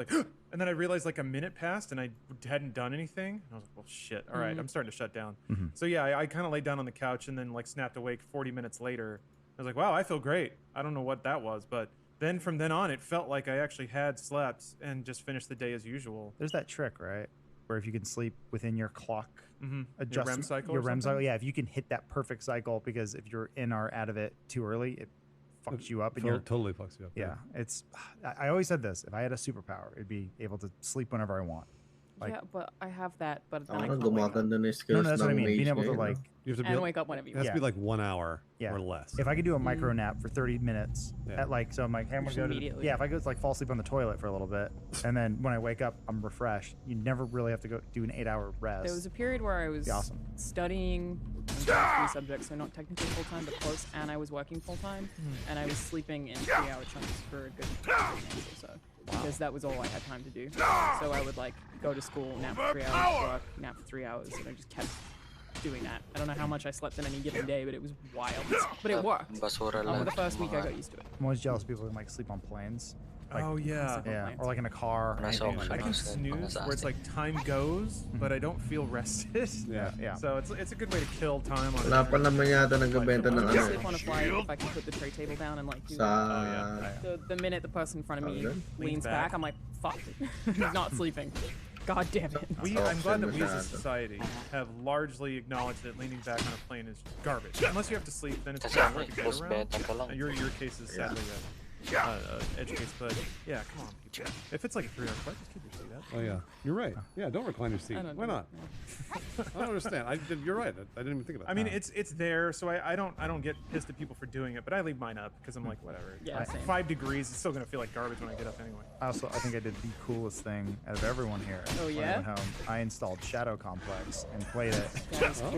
like, and then I realized like a minute passed and I hadn't done anything. And I was like, well, shit. All right, I'm starting to shut down. So yeah, I kind of laid down on the couch and then like snapped awake 40 minutes later. I was like, wow, I feel great. I don't know what that was, but then from then on, it felt like I actually had slept and just finished the day as usual. There's that trick, right? Where if you can sleep within your clock Your REM cycle. your or REM something? cycle, yeah. If you can hit that perfect cycle, because if you're in or out of it too early, it fucks you up. And you're Totally fucks you up. yeah. It's I always said this: if I had a superpower, it'd be able to sleep whenever I want. Like, yeah, but I have that, but then I Ako can't wake up. gumaganda na yung no, skills that's what I ng mean. mage Being able to ngayon, like, You have to be And able, wake up whenever you it has want. to be like 1 hour yeah. or less. If I could do a micro nap for 30 minutes Yeah. at like, so I'm like, hey, I'm gonna Just go to immediately. yeah. If I go to like fall asleep on the toilet for a little bit, and then when I wake up, I'm refreshed. You never really have to go do an 8-hour rest. There was a period where I was Be awesome. studying three subjects, so not technically full time, but close, and I was working full time, and I was sleeping in 3-hour chunks for a good 3 months or so, because that was all I had time to do. So I would like go to school, nap for 3 hours, work, nap for 3 hours, and I just kept doing that. I don't know how much I slept in any given day, but it was wild. But it worked. Basura For lang. the first week, I mga- got used to it. I'm always jealous of people who can like sleep on planes. Like, Oh yeah. yeah, planes. or like in a car. Or Nasa anything like I that. can Nasa- snooze nasa where it's astig. like time goes, but I don't feel rested. Yeah. Yeah. So it's a good way to kill time on Wala pa it. naman yata nagbebenta ng I ano sleep on a flight if I can put the tray table down and like do sa the minute the person in front of me Leans leans back. back, I'm like, fuck, he's not sleeping. God damn it. I'm glad that we as a Masyado. society have largely acknowledged that leaning back on a plane is garbage. Unless you have to sleep, then it's Kasi gonna ano work eh, to get close around. beta ka lang. Your case is sadly edge case, but yeah, come on, people. If it's like a 3-hour flight, just keep your seat up. Oh yeah, you're right. Yeah, don't recline your seat. I don't Why know. not? I don't understand. You're right. I didn't even think of that. I mean, it's there, so I don't get pissed at people for doing it, but I leave mine up because I'm like, whatever. Yeah, same. 5 degrees, it's still gonna feel like garbage when I get up anyway. I think I did the coolest thing out of everyone here. Oh, when I yeah? went home. I installed Shadow Complex and played it. That is Oh,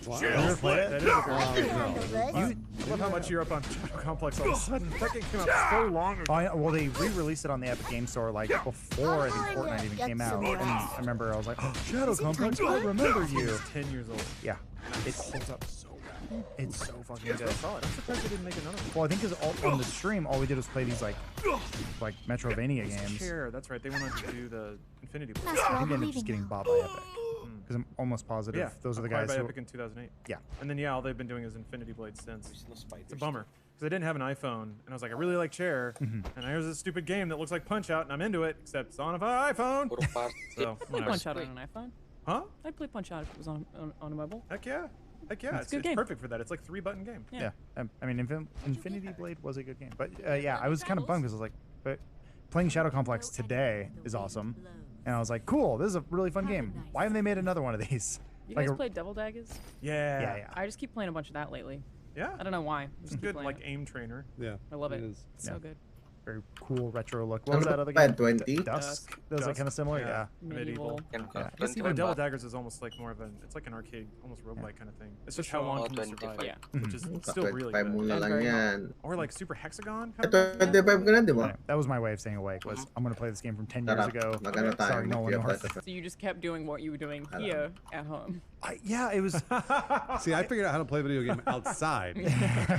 cool. wow. You ever played it? That is a great You, I love how much you're up on Shadow Complex all of a sudden. That game came out so long ago. well, they re-released it on the Epic Game Store like before I think Fortnite even came out. And I remember I was like, oh, Shadow Complex, I remember you. It's 10 years old. Yeah, It holds up so well. it's so fucking That's what I good. saw it. I'm surprised they didn't make another one. Well, I think because on the stream, all we did was play these like Metrovania games. Sure, that's right. They wanted to do the Infinity Blade. I think they ended up just getting bought by Epic. Because I'm almost positive Yeah, those are the acquired guys by who. Epic in 2008. Yeah. And then yeah, all they've been doing is Infinity Blade since. It's a bummer because I didn't have an iPhone, and I was like, I really like Chair, and here's this stupid game that looks like Punch Out, and I'm into it, except it's on an iPhone. Puro party. So I'd play whatever. Punch Out on an iPhone. Huh? I'd play Punch Out if it was on a mobile. Heck yeah. Heck yeah. It's a It's, good it's game. perfect for that. It's like 3-button game. Yeah, I mean, Infinity Blade was a good game, but yeah, I was kind of bummed because I was like, but playing Shadow Complex today is awesome, and I was like, cool, this is a really fun game. Why haven't they made another one of these? You Like guys a- played Devil Daggers? Yeah. Yeah. I just keep playing a bunch of that lately. Yeah. I don't know why. I It's just keep good playing like it. aim trainer. Yeah, I love it. is. It's so good. Very cool retro look. What was Ano that other ba, game? 20? Dusk. That was like Dusk, kind of similar. yeah. Yeah. Medieval. Yan ka. Yeah. But 21 Devil ba? Daggers is almost like more of an, it's like an arcade, almost roguelike kind of thing. It's just how Oh, long can you 25. survive, Yeah. which is Sa still really 25 good. muna And lang very yan. Or like Super Hexagon. kind Ito, of thing. 25 ka na, di ba? Anyway, that was my way of staying awake. Was I'm gonna play this game from 10 years Tara, ago. magano tayo. Sorry, Nolan Mag-tip North. tayo. So you just kept doing what you were doing here at home. Yeah, it was. See, I figured out how to play a video game outside.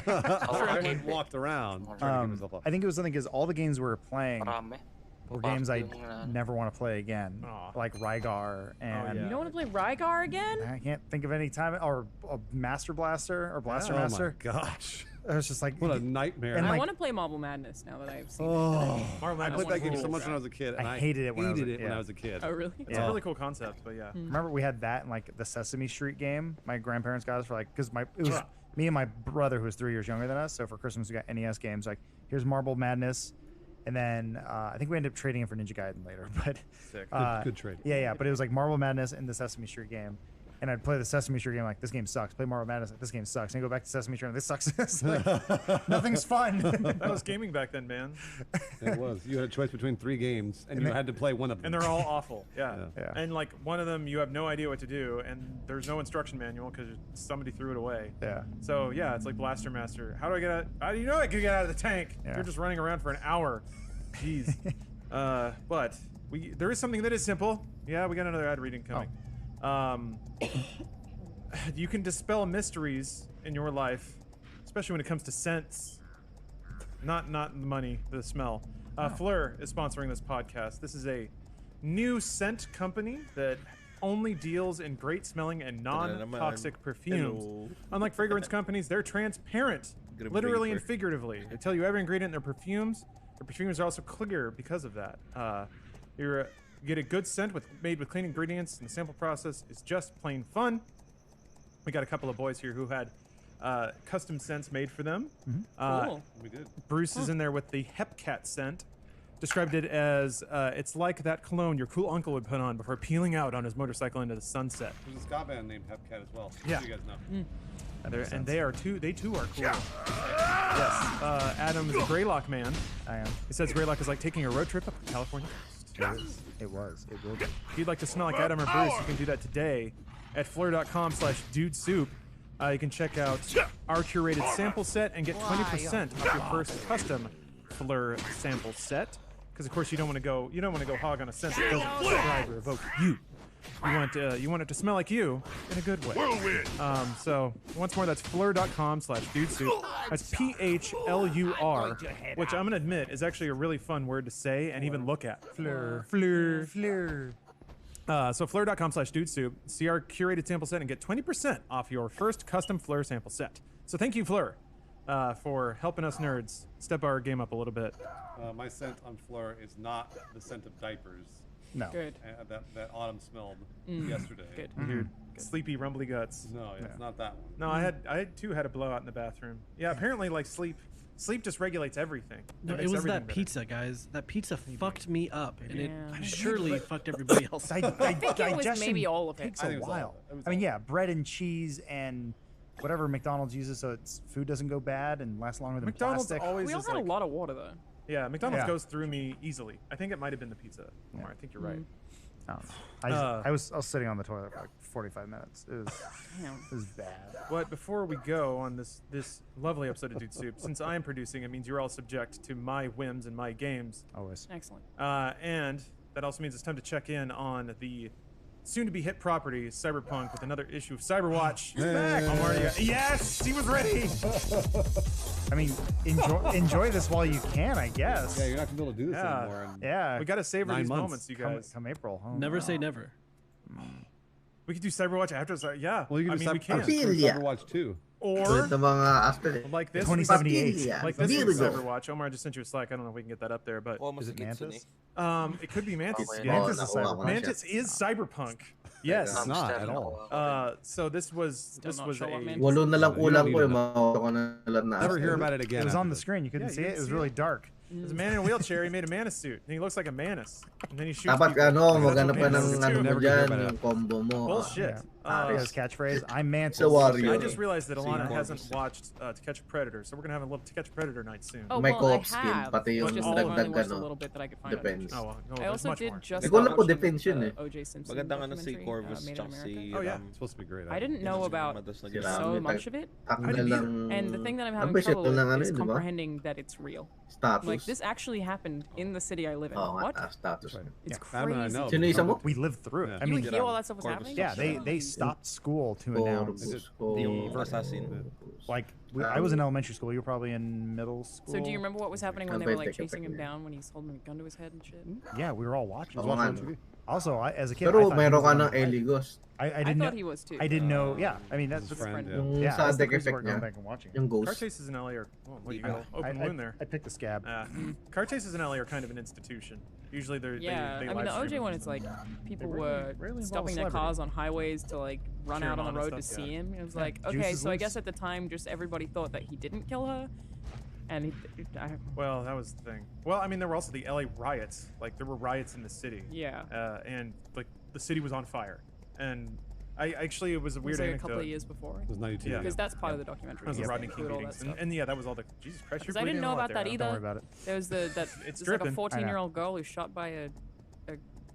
I walked around trying to give myself up. I think it was something because all the games we were playing Marami. were games I Yung, never want to play again, Aw. like Rygar and. yeah. You don't want to play Rygar again? I can't think of any time or Master Blaster or Blaster Oh Master. my gosh, I was just like, what a nightmare! And I like- want to play Marble Madness now that I've seen Oh, Marvel I Madness played is that game so cool. much when I was a kid, and I hated it when I was a- hated it when yeah. I was a kid. it. Oh, really? It's a really cool concept, but yeah. remember we had that and like the Sesame Street game. My grandparents got us for like because it was Yeah. me and my brother who was 3 years younger than us. So for Christmas we got NES games. Like here's Marble Madness, and then I think we ended up trading it for Ninja Gaiden later. But Sick. Good trade. Yeah. But it was like Marble Madness and the Sesame Street game. And I'd play the Sesame Street game like this game sucks. Play Marble Madness like this game sucks. And I go back to Sesame Street and this sucks. It's like, nothing's fun. That was gaming back then, man. It was. You had a choice between 3 games, and you had to play one of them. And they're all awful. Yeah. Yeah. And like one of them, you have no idea what to do, and there's no instruction manual because somebody threw it away. Yeah. So yeah, it's like Blaster Master. How do I get out? How do you know I can get out of the tank? Yeah. You're just running around for an hour. Jeez. But there is something that is simple. Yeah, we got another ad reading coming. You can dispel mysteries in your life, especially when it comes to scents. Not the money, the smell. Fleur is sponsoring this podcast. This is a new scent company that only deals in great smelling and non-toxic perfumes. Hello. Unlike fragrance companies, they're transparent, Grim literally and Reaper. figuratively. They tell you every ingredient in their perfumes. Their perfumes are also clear because of that. You get a good scent made with clean ingredients, and the sample process is just plain fun. We got a couple of boys here who had custom scents made for them. Cool. We did. Bruce is in there with the Hepcat scent. Described it as it's like that cologne your cool uncle would put on before peeling out on his motorcycle into the sunset. There's a ska band named Hepcat as well. Yeah. So you guys know. And they too are cool. Yes. Adam is a Greylock man. I am. He says Greylock is like taking a road trip up to California. It was. It will be. If you'd like to smell like Adam or Bruce, you can do that today at fleur.com/dudesoup. You can check out our curated sample set and get 20% off your first custom Fleur sample set. Because of course you don't want to go hog on a scent that doesn't describe or evoke you. You want it to smell like you in a good way. So once more, that's fleur.com/dudesoup. That's PHLUR, which I'm gonna admit is actually a really fun word to say and even look at. Fleur. So fleur.com/dudesoup. See our curated sample set and get 20% off your first custom Fleur sample set. So thank you, Fleur, for helping us nerds step our game up a little bit. My scent on Fleur is not the scent of diapers No. Good. that Autumn smelled yesterday. Good. Your sleepy, rumbly guts. No, it's not that one. No, I too had a blowout in the bathroom. Yeah, apparently like sleep just regulates everything. No, makes it was everything that better. pizza, guys. That pizza fucked me up, and it Yeah. surely fucked everybody else. think it was digestion maybe all of it. takes I a think it was all while. of it. It was I mean, all yeah, bread and cheese and whatever McDonald's uses so its food doesn't go bad and lasts longer than McDonald's plastic. always We all is had a like, lot of water though. yeah, McDonald's Yeah. goes through me easily. I think it might have been the pizza. Omar, I think you're right. I don't know. I was sitting on the toilet for like 45 minutes. Damn. It was bad. But before we go on this lovely episode of Dude Soup, since I am producing, it means you're all subject to my whims and my games. Always. Excellent. And that also means it's time to check in on the soon-to-be hit property, Cyberpunk, with another issue of Cyberwatch. Yes, he was ready. I mean, enjoy this while you can, I guess. Yeah, you're not gonna be able to do this Yeah. anymore. And Yeah. We gotta savor 9 these months. moments, you come, guys. come April. Oh, Never no. say never. We could do Cyberwatch after. Yeah, Well, you I can mean, we can. Appeal. Overwatch 2. Or With the mga after. like this. 2078. Like this is Virgo. Cyberwatch. Omar, I just sent you a Slack. I don't know if we can get that up there, but Almost Is it Mantis? it could be Mantis. Oh, Yeah. Mantis is nakuha ko Cyberpunk. na Mantis siya. is Cyberpunk. Yes. It's not at all. So this was Still not sure what a Mantis Walo na lang You kulang don't ko need eh. Mawawala ko na lang na Never after. hear about it again. It was on after the this. screen. You couldn't Yeah, see you it. didn't It was see really it? dark. There's a man in a wheelchair. He made a mana suit, and he looks like a manus. And then he shoots Dapat people. ano, That's what maghanap ka Mantis ng do. ano mo Never hear dyan, about it. yung combo mo. Bullshit. His catchphrase, I'm Mantis. So warrior. I just realized that Alana Corvus. hasn't watched To Catch a Predator, so we're gonna have a little To Catch a Predator night soon. Oh, May well, co-op I skin, have. pati yung Just that I've only dagdag watched a ano, little bit that I could find on Depends. Oh, well, no, I there's also much did more. just Nagwala start ko watching defension eh. O.J. Simpson Maganda nga na si documentary, Corvus Made in tsaka America. si Oh, yeah. It's supposed to be great. I didn't know about Sira. so much of it, Ako I na didn't lang. and the thing that I'm Ang having beses trouble to lang with ano is yun, di ba? comprehending that it's real. Status. Like this actually happened in the city I live in. Oo nga, What? status. It's Adam and I crazy. know. Sino isa mo? We lived through it. Yeah. I You mean, would hear all that stuff was Corvus. happening? yeah, they stopped school to announce. Yung assassin. Like, I was in elementary school. You were probably in middle school. So do you remember what was happening when I'll they were bet like they can chasing him pick it. down when he's holding a gun to his head and shit? Yeah, we were all watching. Oo nga, no. Also, as a kid, Pero I thought he meron was ka on ng the- Eligos. I I didn't know. thought he was too. I didn't know. Yeah, I mean that's His friend, yeah. Yung yeah. sa That's the deck crazy effect part, going niya. back and watching. Yung Car ghost. chases in LA are you got open I wound there. picked the scab. Car chases in LA are kind of an institution. Usually they're Yeah, they I mean the live OJ stream one, them. it's like people rarely- were rarely involve stopping their celebrity. cars on highways to like run Cheer out him on the on and road to stuff, see yeah. him. It was Yeah, like, juice okay, is so I loose. guess at the time just everybody thought that he didn't kill her, and Well, that was the thing. Well, I mean, there were also the LA riots. Like, there were riots in the city. yeah. And, like, the city was on fire. And it was a It weird was like a anecdote. couple of years before. It was 92. Yeah. Because that's part of the documentary. It was the is Rodney they King include all meetings. that stuff. And yeah, that was all the, Jesus Christ, you're Because I didn't bleeding know a lot about that there, huh? either. Don't worry about it. There was It's there's like dripping. a 14-year-old girl who's shot by a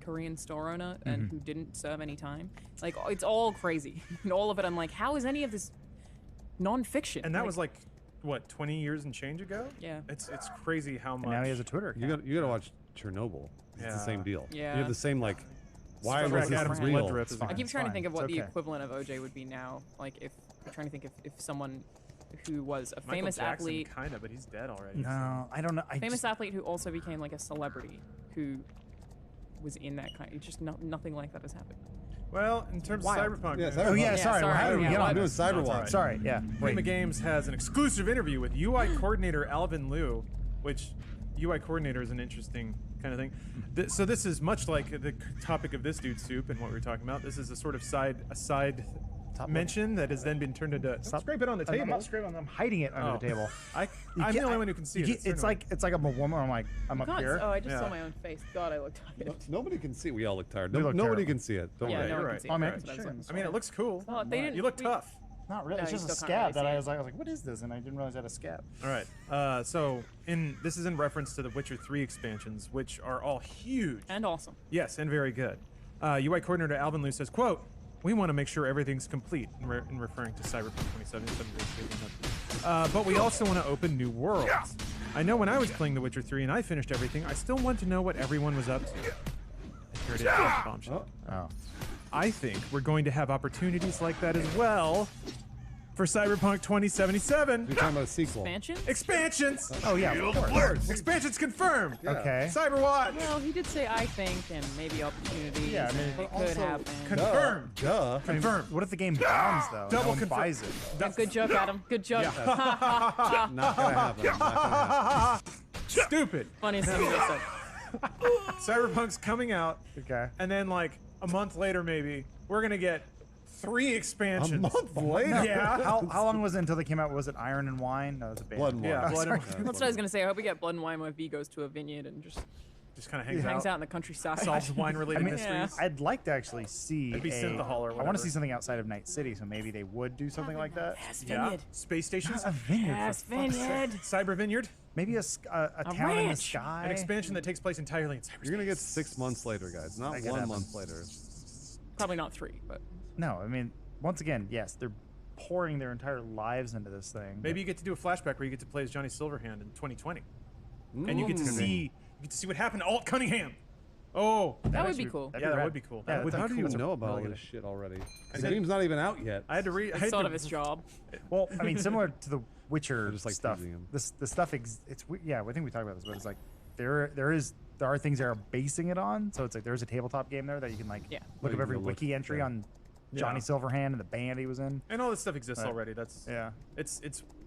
Korean store owner and who didn't serve any time. Like it's all crazy. And all of it, I'm like, how is any of this non-fiction? And that was, like, what, 20 years and change ago? Yeah. It's crazy how much. And now he has a Twitter You account. gotta watch Chernobyl. It's Yeah. the same deal. Yeah. You have the same like. Why Track was this Adam's real? blood drip is Fine. I keep It's trying to fine. think of It's what the okay. equivalent of OJ would be now. Like if I'm trying to think if someone who was a Michael famous Jackson, athlete. kinda, but he's dead already. No, I don't know. I Famous just, athlete who also became like a celebrity who was in that kind. It's just nothing like that has happened. Well, in terms Wild. of Cyberpunk, Yeah, man, Cyberpunk. oh yeah, Yeah, sorry. sorry, How did we yeah, get why- on I'm doing this? Cyberwatch. Sorry, yeah. Prima Games has an exclusive interview with UI coordinator Alvin Liu, which UI coordinator is an interesting kind of thing. So this is much like the topic of this dude's soup and what we were talking about. This is a sort of side Top mention that has then been turned into. Stop scrape it on the table. I'm not scraping. I'm hiding it under Oh. the table. I'm the can't- only one who can see you it. can't- It's like I'm a woman. I'm like I'm up God, here. oh, I just Yeah. saw my own face. God, I look tired. Nobody can see. We all look tired. We look Nobody terrible. can see it. Don't Yeah, worry. no one you're can right. see Oh, it. man, That's what I was sure. looking I mean, it looks cool. Oh, they didn't. You look tough. Not really. No, It's you just a still can't scab really that see I it. was like, what is this? And I didn't realize I had a scab. All right. So this is in reference to the Witcher 3 expansions, which are all huge. And awesome. Yes, and very good. UI coordinator Alvin Liu says, quote, "We want to make sure everything's complete," in referring to Cyberpunk 2077. But we also want to open new worlds. I know when I was playing The Witcher 3 and I finished everything, I still want to know what everyone was up to. And here it is, bombshell. Oh. I think we're going to have opportunities like that as well for Cyberpunk 2077. You're talking about a sequel. Expansion? Expansions! Oh yeah. Of course. Expansions confirmed! Okay. Cyberwatch! Well, he did say I think and maybe opportunities. Yeah, I mean, and it also- could happen. Confirmed! Duh. Confirmed! What if the game bombs though? Double no one confirm- buys it. Yeah, good joke, Adam. Good joke. Not gonna happen. Not gonna happen. Stupid! Funniest thing he said. Cyberpunk's coming out, Okay. and then like a month later, maybe we're gonna get 3 A expansions. month later. Yeah. How long was it until they came out? Was it Iron and Wine? No, it was a band. Blood and Wine. Yeah, Blood and Sorry. Wine. That's what I was gonna say. I hope we get Blood and Wine where V goes to a vineyard and just Just kind of hangs out in the countryside. solves wine-related I mean, mysteries. Yeah. I'd like to actually see. It'd be Synthahol or I want whatever. to see something outside of Night City, so maybe they would do something like that. Yes, Yeah. vineyard. Space stations. A vineyard. Yes, for fuck's sake. vineyard. Cyber Vineyard. Maybe a town in the ranch. sky. An expansion that takes place entirely in cyberspace. You're gonna get 6 months later, guys. Not That could 1 happen. month later. Probably not 3, but No, I mean, once again, yes, they're pouring their entire lives into this thing. Maybe you get to do a flashback where you get to play as Johnny Silverhand in 2020, and you get to see what happened to Alt Cunningham. Oh, that would be cool. that'd yeah, that rad. would be cool. Yeah, That would How be do cool. you know about all Really this shit already? The said- game's not even out yet. I had to read. It's sort of his job. Well, I mean, similar to the Witcher I just like stuff. teasing him. The stuff yeah, I think we talked about this, but it's like there are things that are basing it on. So it's like there's a tabletop game there that you can like Yeah. look you up every can go look, wiki entry yeah. on Johnny Yeah. Silverhand and the band he was in. And all this stuff exists Right. already. That's Yeah.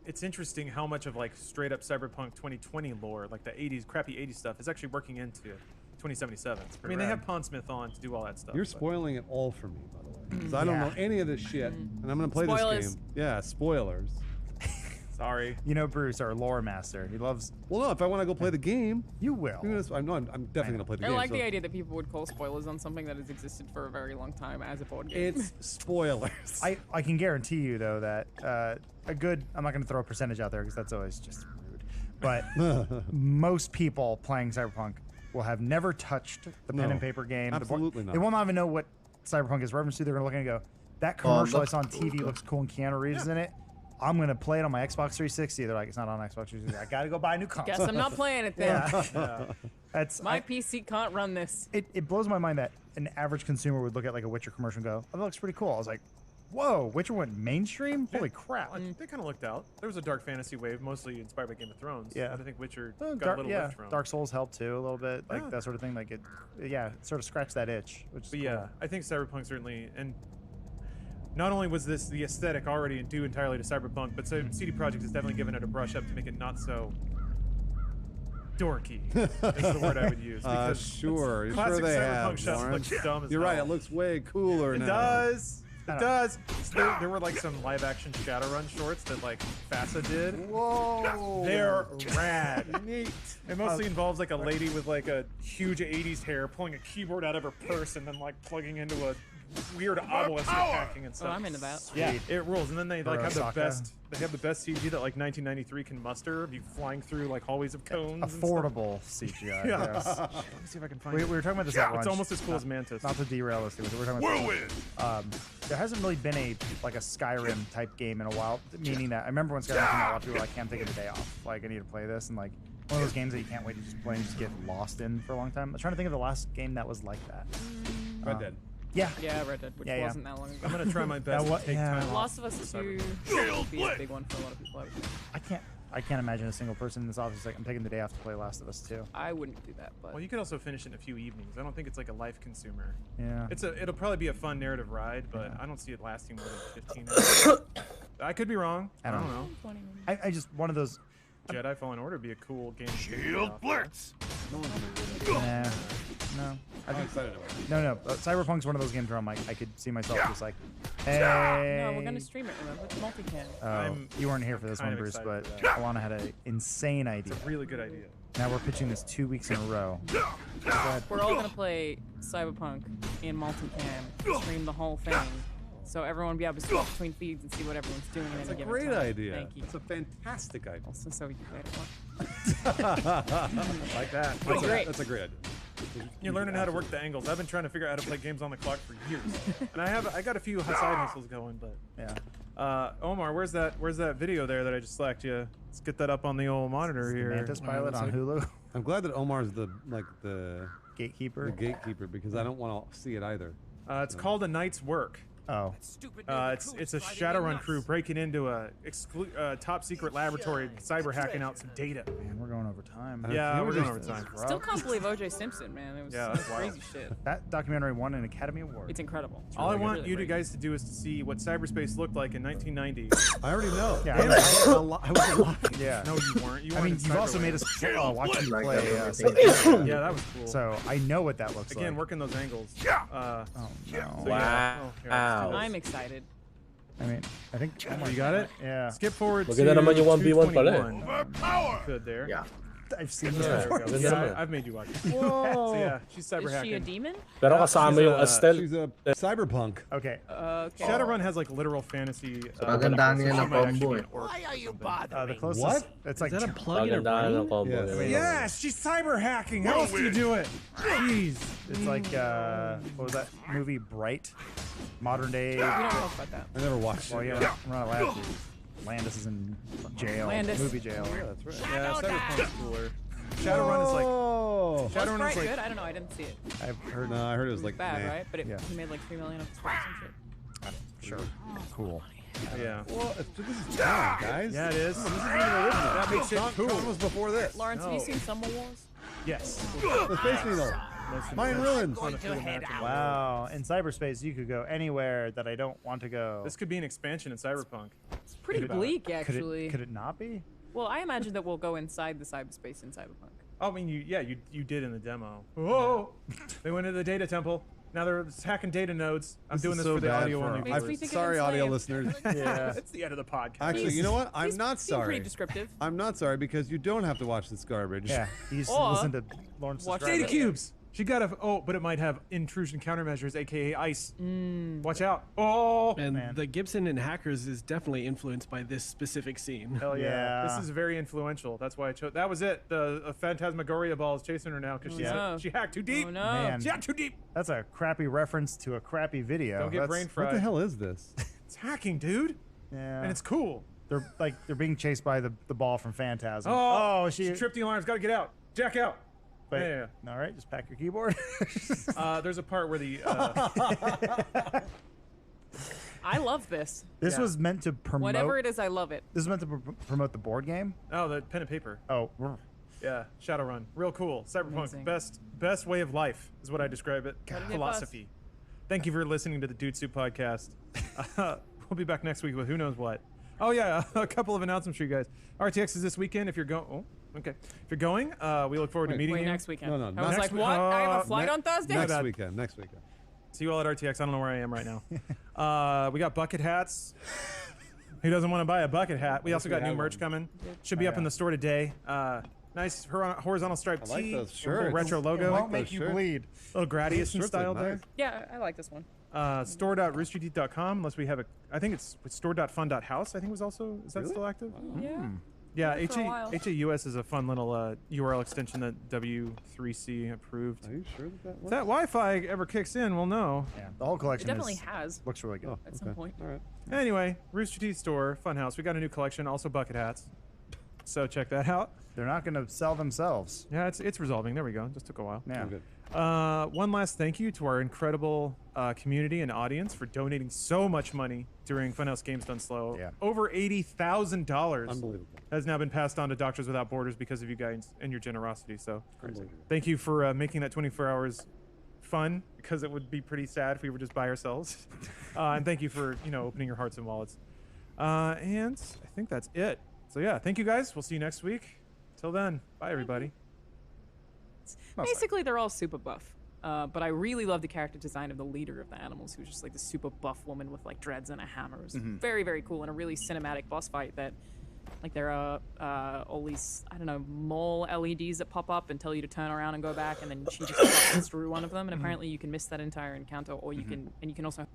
It's interesting how much of like straight up Cyberpunk 2020 lore, like the 80s crappy 80s stuff, is actually working into 2077. I mean, they rad. have Pondsmith on to do all that stuff. You're but- spoiling it all for me, by the way. Because I don't Yeah. know any of this shit, and I'm gonna play Spoilers. this game. Yeah, spoilers. Sorry. You know, Bruce, our lore master, he loves. Well, no, if I want to go play the game, You will. I'm definitely gonna play the I game. like so the idea that people would call spoilers on something that has existed for a very long time as a board game. It's spoilers. I can guarantee you though that a good. I'm not going to throw a percentage out there because that's always just rude. But most people playing Cyberpunk will have never touched the pen No, and paper game. absolutely not. They will not even know what Cyberpunk is referenced to. They're going to look and go, that commercial I that's saw on TV looks cool and Keanu Reeves is in it. I'm going to play it on my Xbox 360. They're like, it's not on Xbox 360. I got to go buy a new console. Guess I'm not playing it then. Yeah. That's My PC can't run this. it blows my mind that an average consumer would look at like a Witcher commercial and go, oh, that looks pretty cool. I was like, whoa, Witcher went mainstream? Holy crap. They kind of looked out. There was a dark fantasy wave, mostly inspired by Game of Thrones. Yeah. But I think Witcher Well, got Dark, a little yeah, lift from. Dark Souls helped too a little bit, like Yeah. that sort of thing. Like it sort of scratched that itch, which is But cool. yeah, I think Cyberpunk certainly, and not only was this the aesthetic already due entirely to Cyberpunk, but so CD Projekt has definitely given it a brush up to make it not so dorky. is the word I would use. Because Sure. You're classic sure they Cyberpunk have, stuff Lawrence. looks dumb as You're right. hell. It looks way cooler It now. does. It does. So there were like some live action Shadowrun shorts that like FASA did. Whoa. They're rad. Neat. It mostly involves like a lady with like a huge 80s hair pulling a keyboard out of her purse and then like plugging into a weird obelisk and hacking and Oh, stuff. I'm into that. Yeah, it rules. And then they like have the Osaka. best. They have the best CG that like 1993 can muster of you flying through like hallways of cones. and stuff. Affordable CGI. Yeah. Yes. Let me see if I can find we it. were talking about this at lunch. It's almost as cool as Mantis. Not to derail this, we were talking about there hasn't really been a Skyrim type game in a while. Meaning that I remember when Skyrim came out, a lot of people were like, "Can't take the day off. Like I need to play this." And like one of those games that you can't wait to just play and just get lost in for a long time. I'm trying to think of the last game that was like that. Red Dead. Yeah. Yeah, Red Dead, which Yeah, yeah. wasn't that long ago. I'm gonna try my best wa- to take yeah. time off. Last of Us 2 would be a big one for a lot of people. I would think. I can't imagine a single person in this office like I'm taking the day off to play Last of Us 2. I wouldn't do that, but Well, you could also finish it in a few evenings. I don't think it's like a life consumer. Yeah. It'll probably be a fun narrative ride, but I don't see it lasting more than 15 hours. I could be wrong. I don't know. 20 minutes. I just one of those. Jedi Fallen Order would be a cool game. Shield Blitz. Nah, no. I'm excited about it. No. Cyberpunk's one of those games where I'm like, I could see myself just like, hey. No, we're gonna stream it. Remember, it's multicam. Oh, you weren't here for this kind one, of Bruce, but excited for Alana had an insane idea. Really good idea. Now we're pitching this 2 weeks in a row. We're all gonna play Cyberpunk in multicam, stream the whole thing, so everyone will be able to swap between feeds and see what everyone's doing at It's any a given great time. idea. Thank you. It's a fantastic idea. Also, so we can play it at once. Like that. That's great. That's a great idea. You're learning how to work the angles. I've been trying to figure out how to play games on the clock for years, and I got a few side hustles going. But Yeah. Omar, where's that video there that I just slacked you? Let's get that up on the old monitor The here. Mantis pilot on Hulu. I'm glad that Omar's the Gatekeeper. gatekeeper because I don't want to see it either. It's called A Night's Work. Oh. It's a Shadowrun crew breaking into a top secret laboratory, cyber hacking out some data. Man, we're going over time. Yeah, we're going over just- time. Still can't believe O.J. Simpson, man. It was Yeah, some that's wild. crazy shit. That documentary won an Academy Award. It's incredible. It's All I really want really you great. guys to do is to see what cyberspace looked like in 1990. I already know. Yeah, Damn I it, know. I was alive. Yeah. No, you weren't. You I weren't mean, in you've also made Cyberware. us watch you Like play. everything. Yeah, that was cool. So I know what that looks Again, like. working those angles. Oh no. So yeah. Oh, here, let's do Wow. this. I'm excited. I mean, I think. You got it? Yeah. Skip forward Maganda to naman yung 1v1 pala eh. 221. Good there. Yeah. I've seen Yeah. that. There we go. Maganda Yeah, naman. I've made you watch it. So yeah, she's cyber Is she a hacking. demon? Pero kasama she's yung a- Astel. She's a cyberpunk. Okay. Okay. Shadowrun has like literal fantasy. Magandaan so niya she na might actually combo be eh. an orc or something. The closest. What? It's Is like. that a plug in a Magandaan ng brain? combo. Yes. nila. Yes, she's cyber hacking. How else do you do it? Jeez. It's like what was that movie? Bright. Modern day. We don't talk about that. I never watched Well, it. yeah, we're not allowed to. Landis is in jail. Landis. Movie jail. Yeah, that's right. Yeah, Cyberpunk's cooler. Shadowrun is like. Oh. Was Shadowrun Bright is like. good? I don't know. I didn't see it. I've heard. No, I heard it was It was like bad, meh. right? But Yeah. he made like 3 million off the stock or some shit. Sure. Cool. Yeah. Well, this is time, guys. Yeah, it is. This isn't even original. That makes it Sean cool. was before this. Lawrence, have you No. seen Summer Wars? Yes. The Space Needle. Mine ruined. Wow. In cyberspace, you could go anywhere that I don't want to go. This could be an expansion in Cyberpunk. It's pretty Think about bleak, could actually. it not be? Well, I imagine that we'll go inside the cyberspace in Cyberpunk. I mean, you did in the demo. Whoa! They went into the data temple. Now they're hacking data nodes. I'm doing this so for the bad audio for only. our- Makes me viewers. think of Sorry, audio Enslaved. listeners. Yeah. It's the end of the podcast. Actually, you know what? I'm He's not being sorry. pretty descriptive. I'm not sorry because you don't have to watch this garbage. Yeah. You just Or listen to Lawrence. watch describe Data it. cubes. She got a. Oh, but it might have intrusion countermeasures, aka ICE. Watch out. Oh. And Man. the Gibson and Hackers is definitely influenced by this specific scene. Hell yeah. Yeah. This is very influential. That's why I chose. That was it. The Phantasmagoria ball is chasing her now because no. she hacked too deep. Oh no. Man. She hacked too deep. That's a crappy reference to a crappy video. Don't get That's- brain fried. What the hell is this? It's hacking, dude. Yeah. And it's cool. they're being chased by the ball from Phantasm. Oh, she. she tripped the alarms. Got to get out. Jack out. But, Yeah. All right, just pack your keyboard. There's a part where the I love this. This Yeah. was meant to promote. Whatever it is, I love it. This is meant to promote the board game. the pen and paper. Oh, Yeah, Shadowrun, real cool. Cyberpunk, Amazing. best way of life is what I describe it. What did it Philosophy. Thank you for listening to the Dude Soup podcast. We'll be back next week with who knows what. Oh yeah, a couple of announcements for you guys. RTX is this weekend. If you're going, okay. If you're going, we look forward to meeting Wait, you. next weekend. No, no, I was next like, week- what? I have a uh, flight on Thursday? Next bad. weekend. Next weekend. See you all at RTX. I don't know where I am right now. We got bucket hats. Who doesn't want to buy a bucket hat? We also we got new have merch one. coming. Should be up in the store today. Nice horizontal striped I like tee. those with a shirts. Retro it logo. won't those make you shirts. bleed. little Gradius Those shirts style look there. nice. Yeah, I like this one. Store.roosterteeth.com, unless we have I think it's store.fun.house, I think was also, is that Really? still active? Yeah. Yeah, Been for a while. HAUS is a fun little URL extension that W3C approved. Are you sure that If works? that Wi-Fi ever kicks in, we'll know. Yeah, the whole It collection definitely has looks really good. Oh, at some point. All right. Anyway, Rooster Teeth Store, Funhouse. We got a new collection, also bucket hats. So check that out. They're not going to sell themselves. Yeah, it's resolving. There we go. Just took a while. Yeah. Good. One last thank you to our incredible community and audience for donating so much money during Funhouse Games Done Slow. Yeah. Over $80,000 Unbelievable. has now been passed on to Doctors Without Borders because of you guys and your generosity. So Unbelievable. thank you for making that 24 hours fun, because it would be pretty sad if we were just by ourselves. And thank you for, opening your hearts and wallets. And I think that's it. So yeah, thank you guys. We'll see you next week. Till then, bye everybody. Basically, they're all super buff. But I really love the character design of the leader of the animals, who's just like the super buff woman with like dreads and a hammer. It's very, very cool, and a really cinematic boss fight that, like, there are all these, I don't know, mole LEDs that pop up and tell you to turn around and go back, and then she just passes through one of them, and apparently you can miss that entire encounter, or you can also.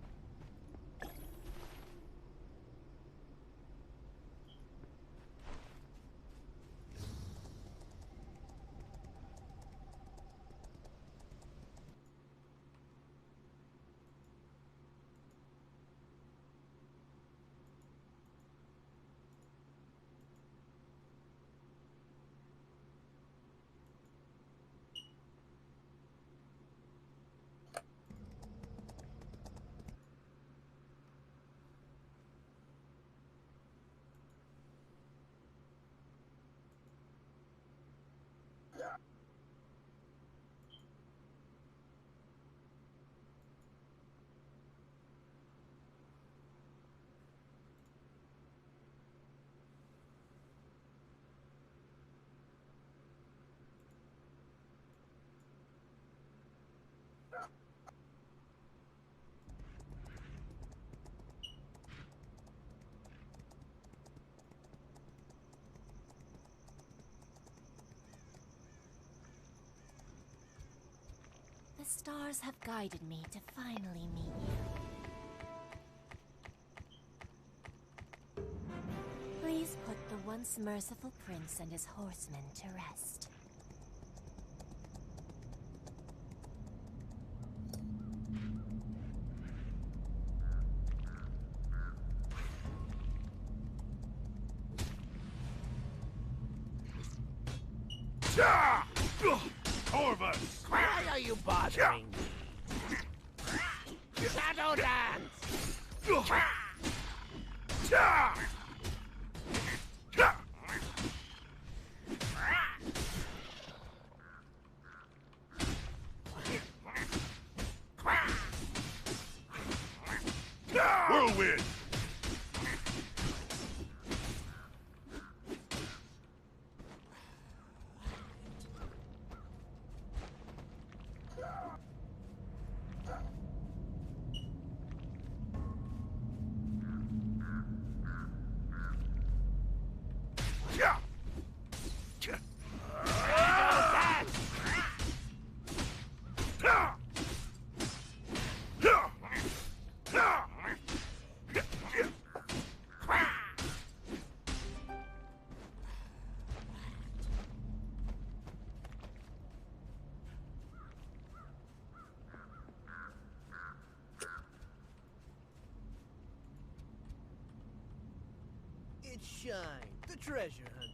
The stars have guided me to finally meet you. Please put the once merciful prince and his horsemen to rest. Corvus! Why are you bothering me? Shadow Dance! Whirlwind! It's Shine, the treasure hunter.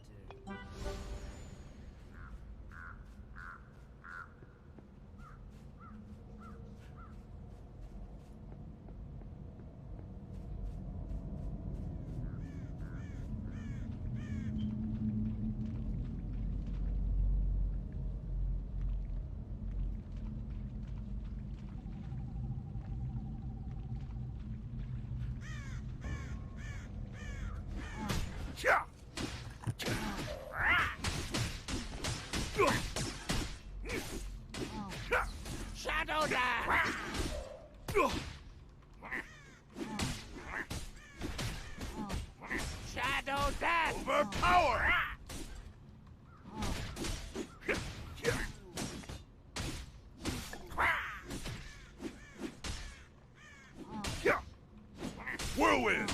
Shadow Dance! Shadow Dance! Overpower! Whirlwind!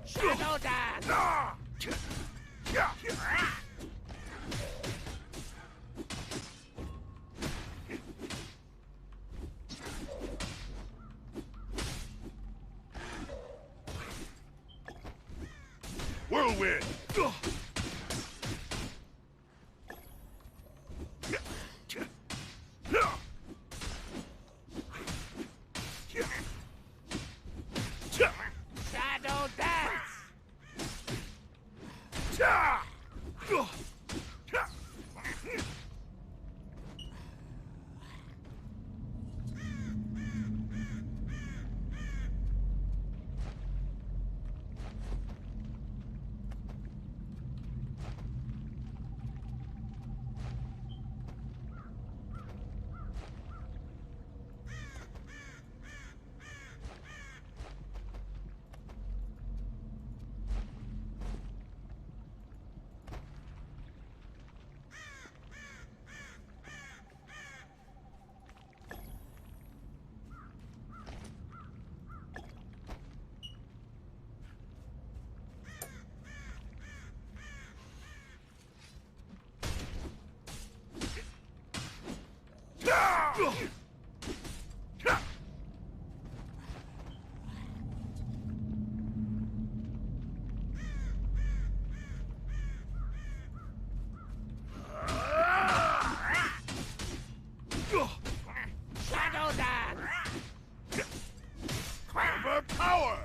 Shadow Dance! Whirlwind. Shadow dance. Shadow dance. Overpower.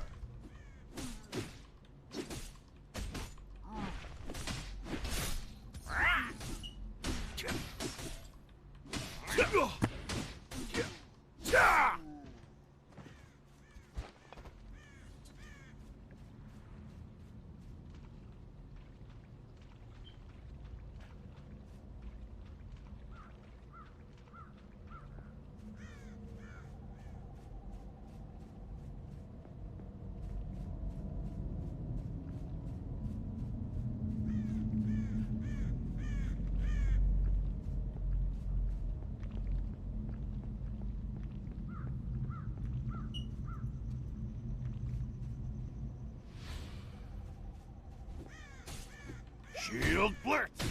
Shield blitz.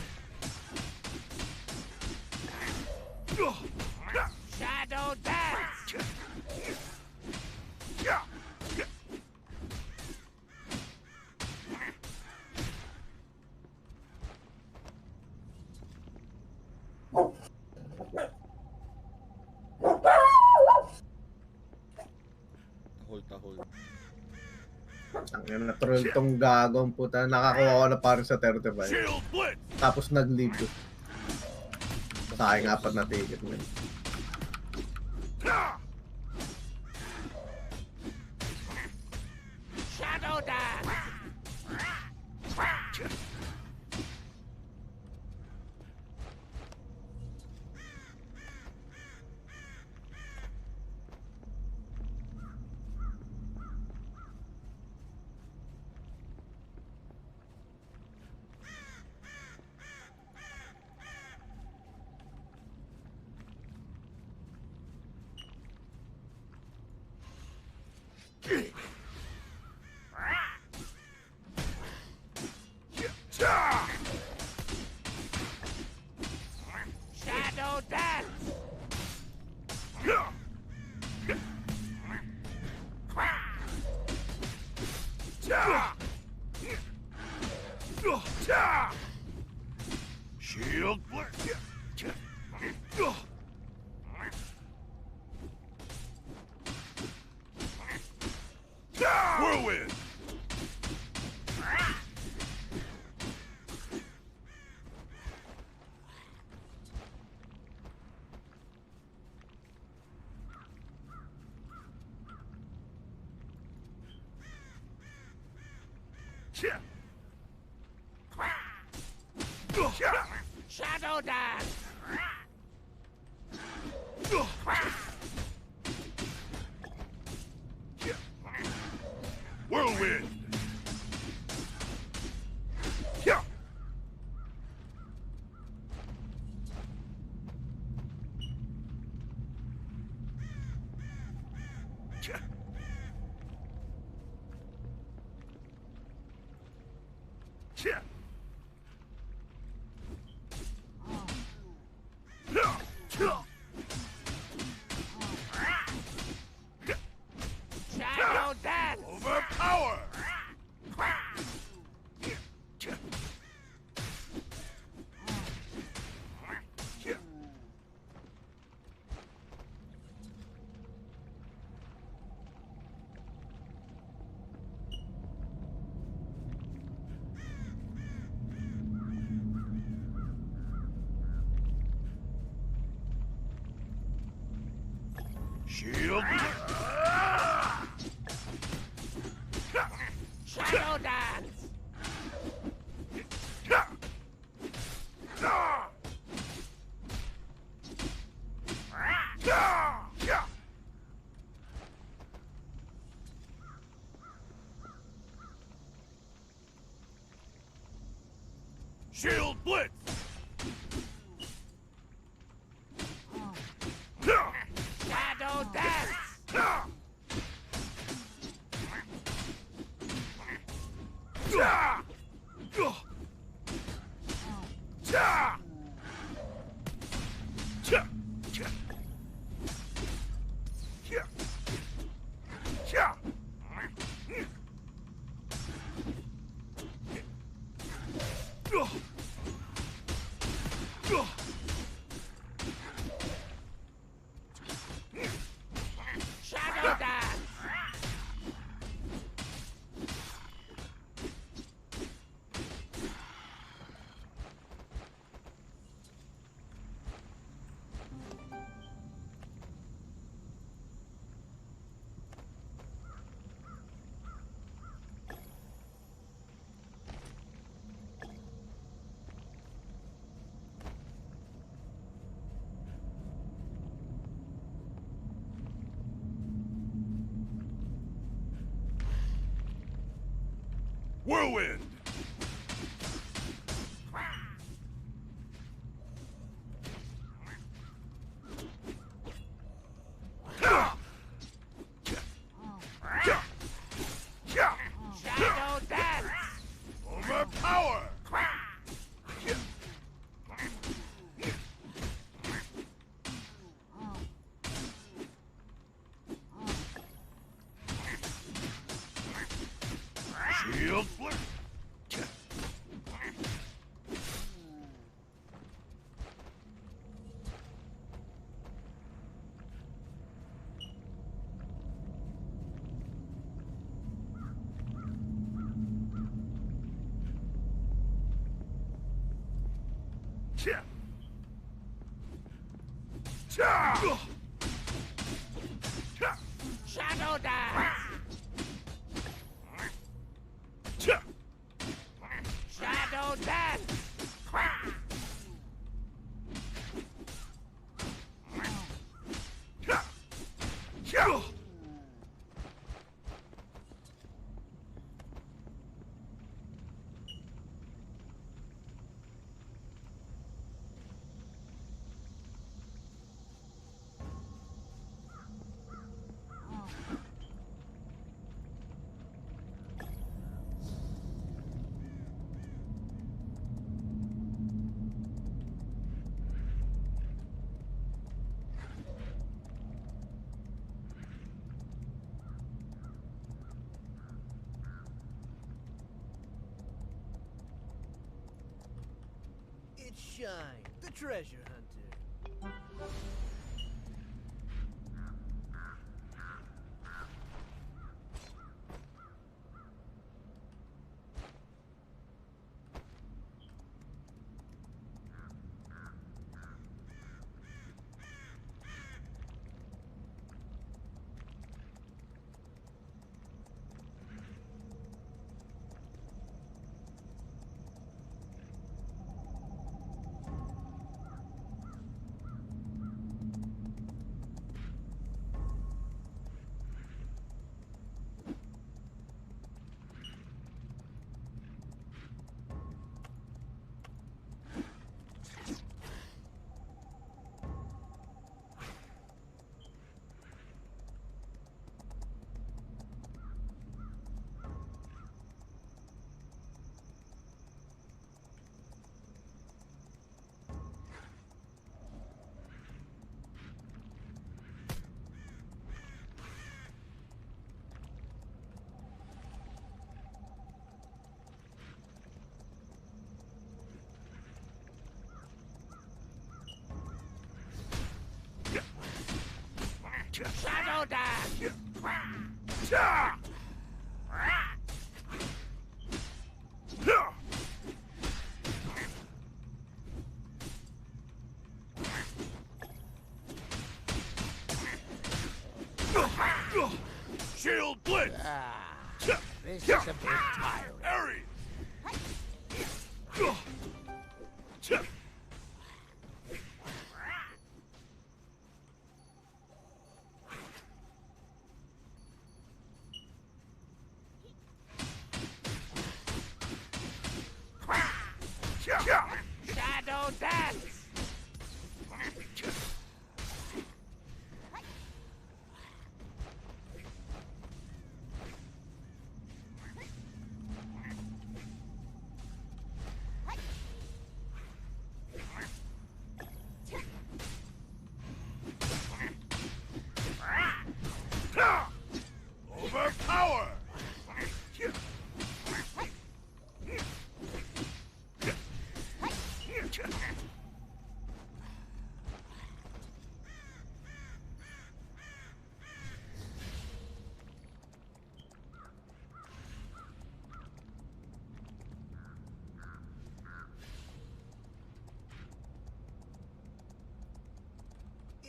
Shadow dance. Ang na-troll tong gagong puta. Nakakuha ko na parang sa 35. Shield blitz. Tapos nag-leave. Sayang apat na ticket mo. Shadow dance. Shadow dance. Shield blitz. Whirlwind. Shadow dance. Whirlwind. Shield. Shadow dance. Shield blitz. Shadow dance. Shadow dance. Whirlwind. Shadow dance. Overpower. Shield flip. Shadow dance. Shadow dance. It's Shine, the treasure hunter. Shadow dance. Shield blitz. This is a bit tiring. Aries. Shadow dance. Overpower.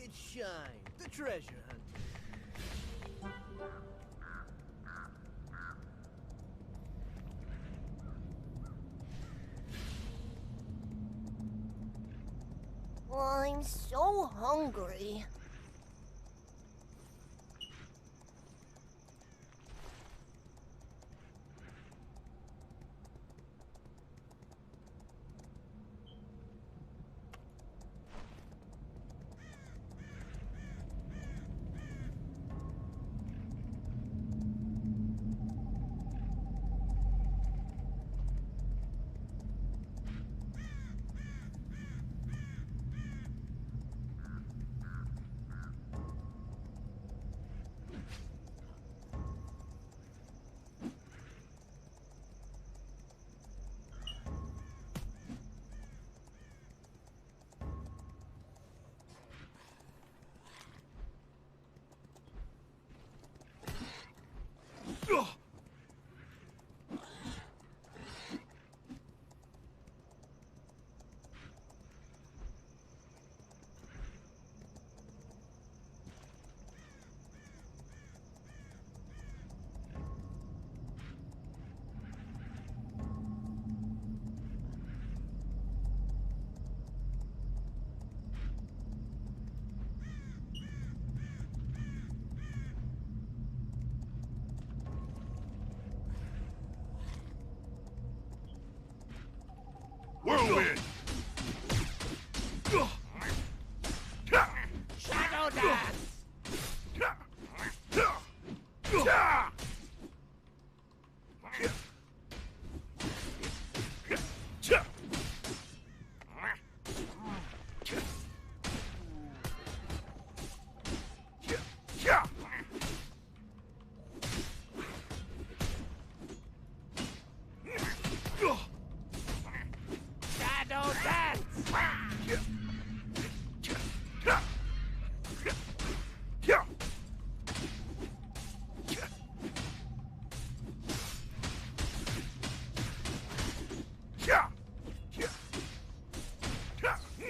It's Shine, the treasure hunter. I'm so hungry. Whirlwind. Shadow dance. Shadow dance.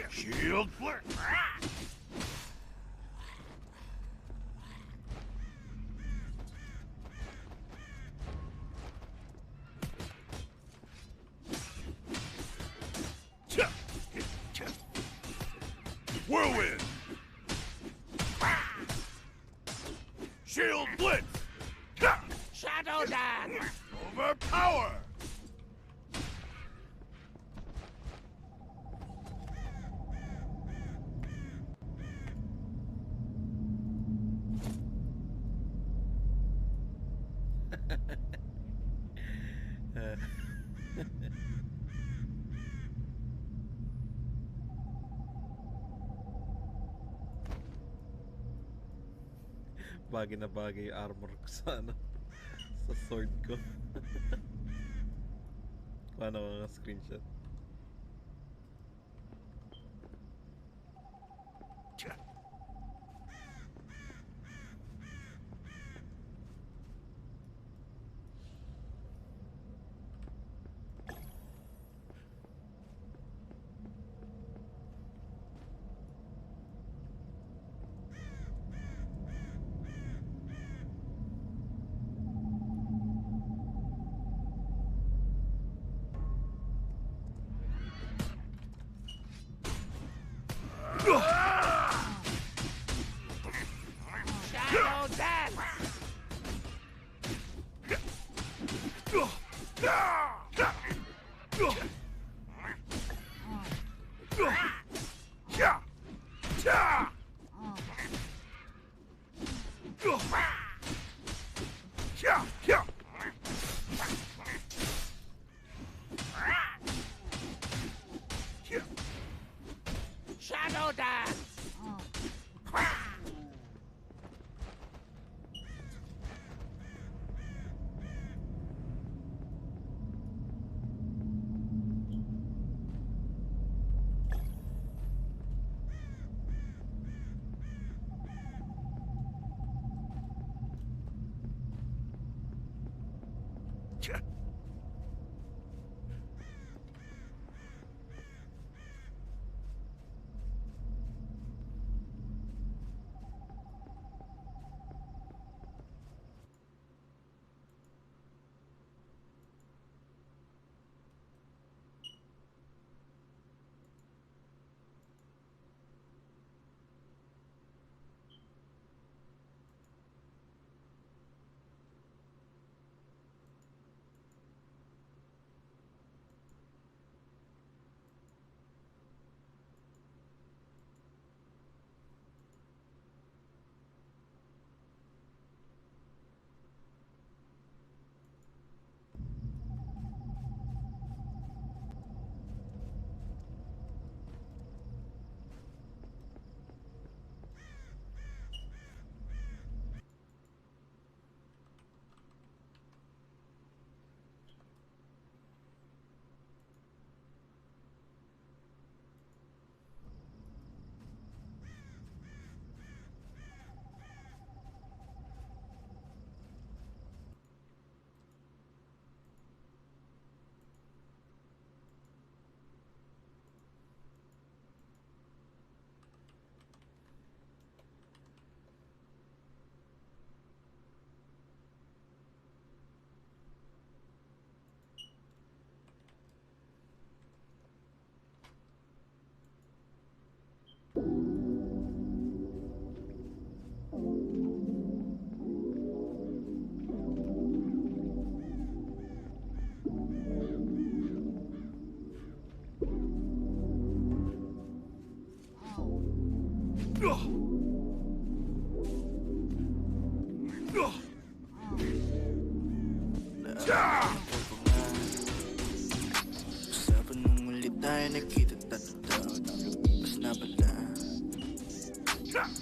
Shield flick. Whirlwind. Shield blitz. Shadow dance. Overpower. Bagay na bagay yung armor ko sa ano, sa sword ko. Paano mga screenshot? Shadow dance. Usapan nung ulit tayo nakita tatatawa Pas na pala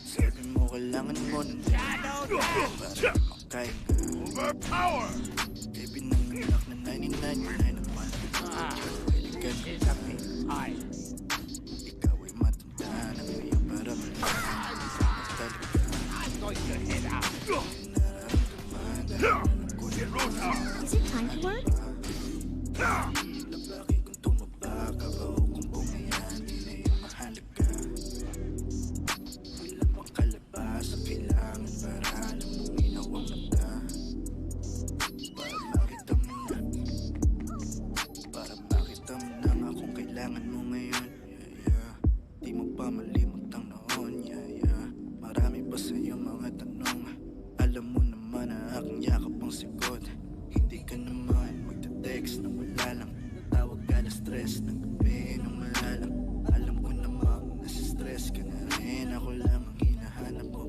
Sabi mo kailangan mo ng para makain ka Overpower! Kaya pinanganak na 99 naman Pwede ka naman Ikaw ay matanda na ngayon para malaman Talaga I'm going to head out Is it time to work? Labaki kung tumaba ka ba o kung bumayan Di na yung mahalaga Bilang makalabas ang kailangan para alam mong ginawang mata Para makita mo na Para makita mo na nga kung kailangan mo ngayon Di mo pa malimot ang noon Marami pa sa'yo mga tanong Alam mo naman na aking yakap ang sagot Hindi ka naman magte-text na wala lang Tawag ka na stress ng gabi ng malalang Alam ko namang nasa-stress ka na rin Ako lang ang hinahanap mo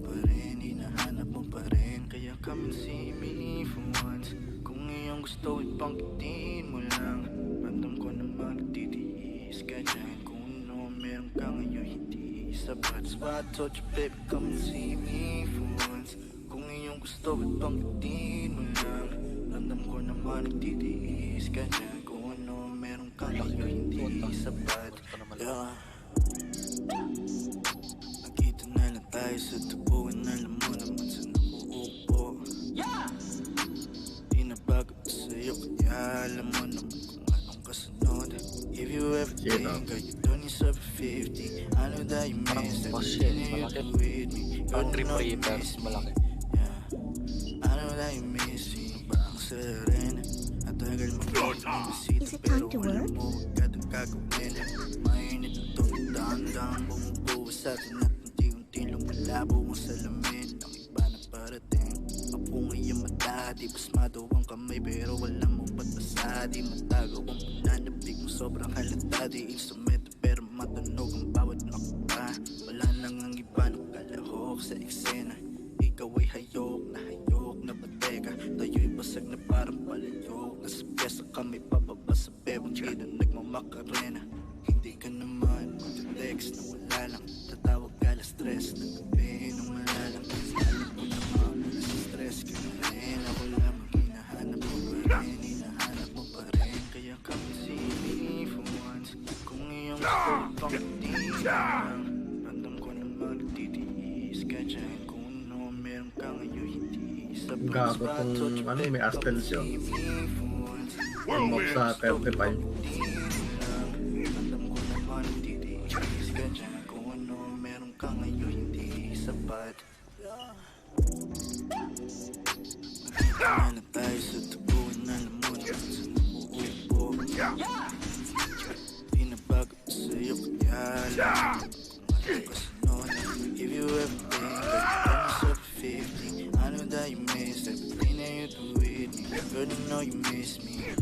pa rin Kaya come and see me for once Kung iyong gusto ipangkitin mo lang Random ko namang nagtitiis ka dyan Kung ano meron ka ngayon hindi sapat So I told you baby come and see me for once Kung iyong gusto ipangkitin mo lang Random ko naman nagtitiis ka dyan Kung ano meron ka ngayon hindi sapat Nakita na lang tayo sa tubuan Alam mo naman sa nakuupo Di na bago sa'yo kaya alam mo naman kung anong kasunod If you ever think that you don't deserve a 50 I know that you miss that you do with me Ang Reapers, malaki. I know that you miss me Parang sa rin At tagal mo bumisita pero wala mo agad ang gagawin Mainit na itong daan-daan Bumubuwas sa atin at unti-unti lumalabo ang salamin Ang iba na parating Mapungay ang mata Di basmado ang kamay pero wala mo patbasa Di matagaw ang pananabig mo sobrang halata Di instrumento pero matunog ang bawat makita Wala nang ang iba ng kalahok sa eksena Ikaw ay hayok Basag na parang palayo. Nasa pyesa kami pababa sa bebang gina nagmamakarena. Hindi ka naman magte-text na wala lang. Tatawag ka alas stress na gabi nung malalang. Alam ko naman nasa stress ka na rin. Ako lang ang hinahanap mo pa rin. Hinahanap mo pa rin. Kaya kami silly for once. Kung iyong gusto pang lang. Random ko naman nagtitiis ka dyan. Kung ano meron ka ngayon hindi. Sa Gago tong ano, may Astels yun. Tumok sa 35. Sapat Magkita na tayo sa tubuan. Alam mo na kung saan uupo. Di na bago sa'yo kaya alam kung ano ka sa noon. Give you everything, but you promise up 50. I know that you miss everything that you do with me. Girl, you know you miss me, yeah.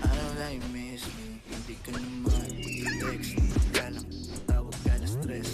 I know that you miss me. Hindi ka naman mag-text. Kaya lang tawag ka na stress.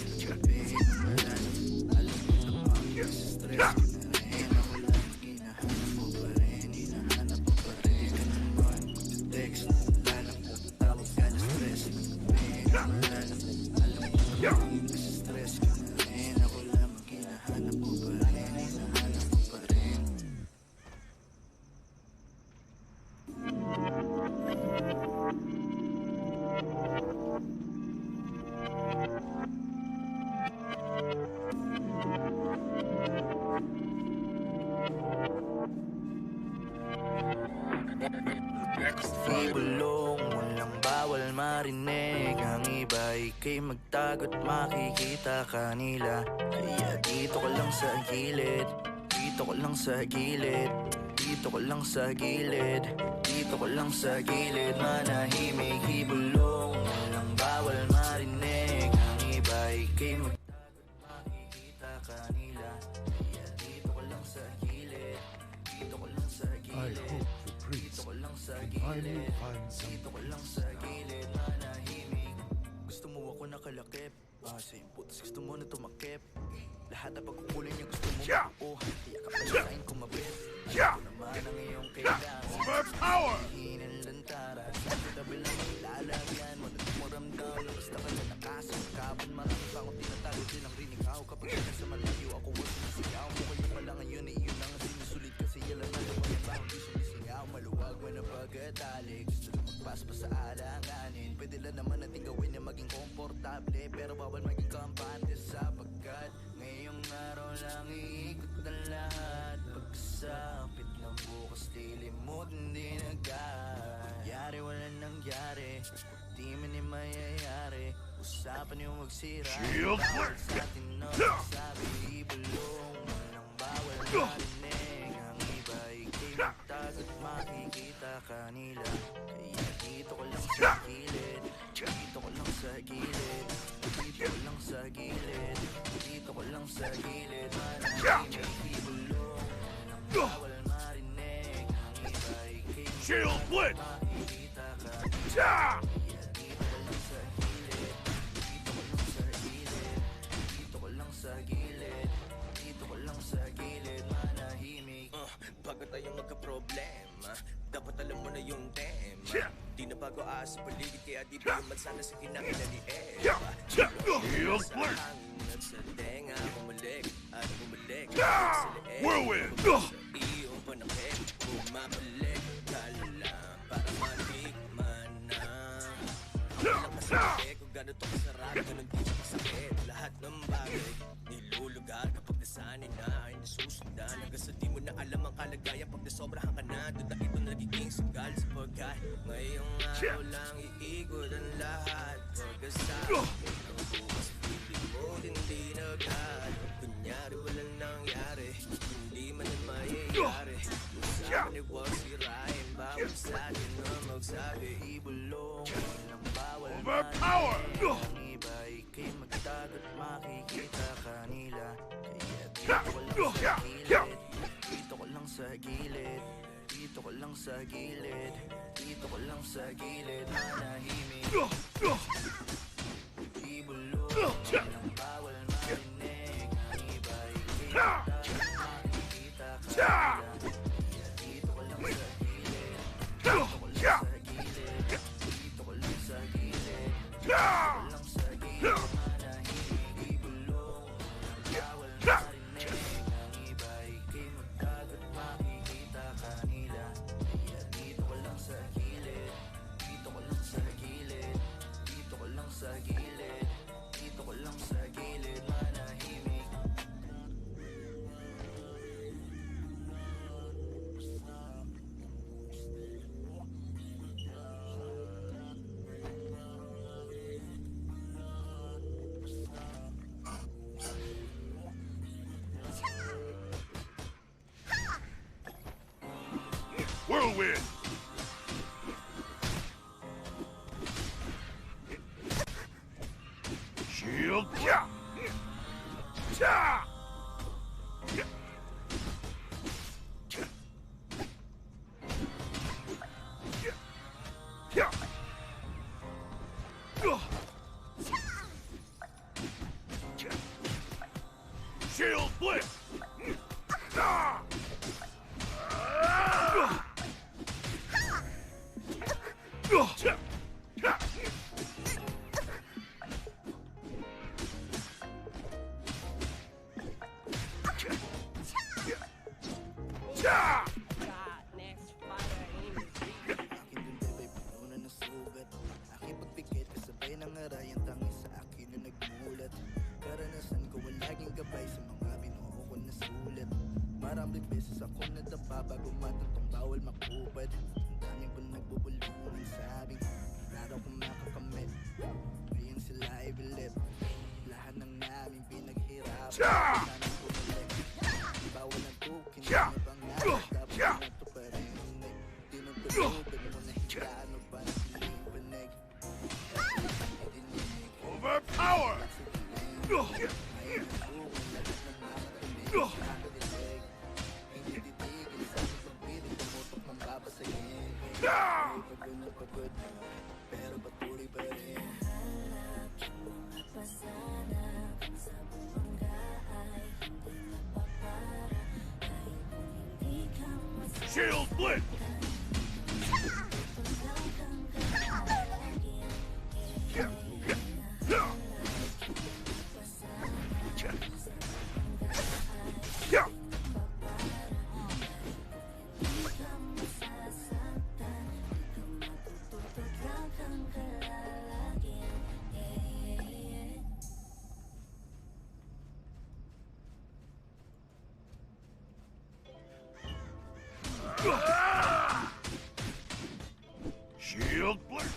Ibulong, walang bawal marinig. Ang iba ika'y magtagot, makikita kanila. Kaya dito ko lang sa gilid. Dito ko lang sa gilid. Dito ko lang sa gilid. Dito ko lang sa gilid. Manahimik, ibulong, walang bawal marinig. Ang iba ika'y magtagot, makikita kanila. Kaya dito ko lang sa gilid. Dito ko lang sa gilid. Dito ko lang sa gilid. Dito ko lang sa gilid. Manahimik. Gusto mo ako nakalakip. Sa'yo putas gusto mo na tumakip. Lahat na pagkukulin niya gusto mo mabuo. Kaya kapalain ko mabit. Alam ko naman ang iyong kailangan. Overpower! Hihinin lantaran. Sa tabi lang maglalagyan mo. Nagmuramdam na basta ka na nakasangkapan. Marami pa akong tinatago din ang rinigaw. Kapag nasa malayo ako huwag sinisigaw mo. Kayo pala ngayon ay yun ang sinusulit. Kasi yalan na naman yung baho di sumisigaw. Maluwag mo na pagkatali. Gusto na magpaspa sa alanganin. Pwede lang naman natin gawin na maging komportable. Pero bawal maging kampante sapagkat ngayong araw lang iikot na lahat. Pagkasapit ng bukas lilimutin din agad. Yari wala nangyari. Di man ay mayayari. Usapan yung magsira. Shield bawal sa atin no sabi ibulong. Walang bawal marinig. Ang iba ika'y magtagot, makikita kanila. Kaya dito ko lang sa gilid. Dito ko lang sa gilid. Dito ko lang sa gilid. Dito ko lang sa gilid. Manahimik, ibulong. Walang bawal marinig. Ang iba ika'y Shield Blitz! makikita kanila. Bago tayo magka-problema, dapat alam mo na yung tema. Di na bago sa paligid, kaya di ba naman sana sa kinakilaliit. Shield Blitz! At sa tenga, bumalik at bumalik. Whirlwind! Sa iyong panakit, bumabalik. Kalala, para matikman na. Ang masakit, kung gano'n to kasarap, gano'n di siya masakit. Lahat ng bagay, nilulugar kapag nasanay na ay nasusundan. Hanggang sa di mo na alam ang kalagayan pag nasobrahan ka na. Doon na ito nagiging sugal sapagkat ngayong araw lang iikot ang lahat. Pagkasabi ng bukas, piling mo hindi naghat. Kunyari walang nangyari, hindi man ang mayayari. Usapan ay huwag sirain, bawal sa atin na magsabi. Ibulong, walang bawal Overpower! ang iba ika'y magtagot, makikita kanila. Kaya dito ko lang sa gilid. Dito ko lang sa gilid. Dito ko lang sa gilid. Manahimik, ibulong, walang bawal marinig. Ang iba ika'y magtagot, makikita kanila. Kaya Whirlwind! Shield! Yeah! Yeah! Shield blitz! Maraming beses ako nadapa bago matutong bawal makubad. Ang dami pa nagbubulungan sabing laro kong makakamit. Ngayon sila ay bilib. Lahat ng namin pinaghirapan. Sanang bumalik. Bawal ang tukin na pangarap. Dapat nato pa rin. Tinutulugan mo na higaan o ba nakiling panig. Overpower! Pero patuloy pa rin. Shield blitz! Shield blitz!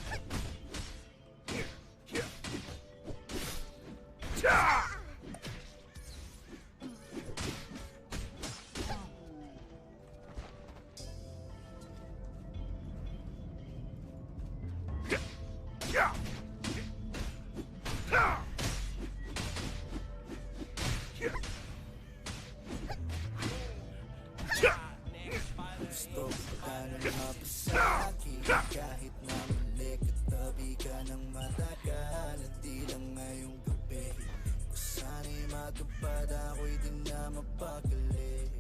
Gusto ka na mapasaki kahit na muli katabi ka ng matagal. At di lang ngayong gabi ko sana'y matupad, ako'y di na mapakali.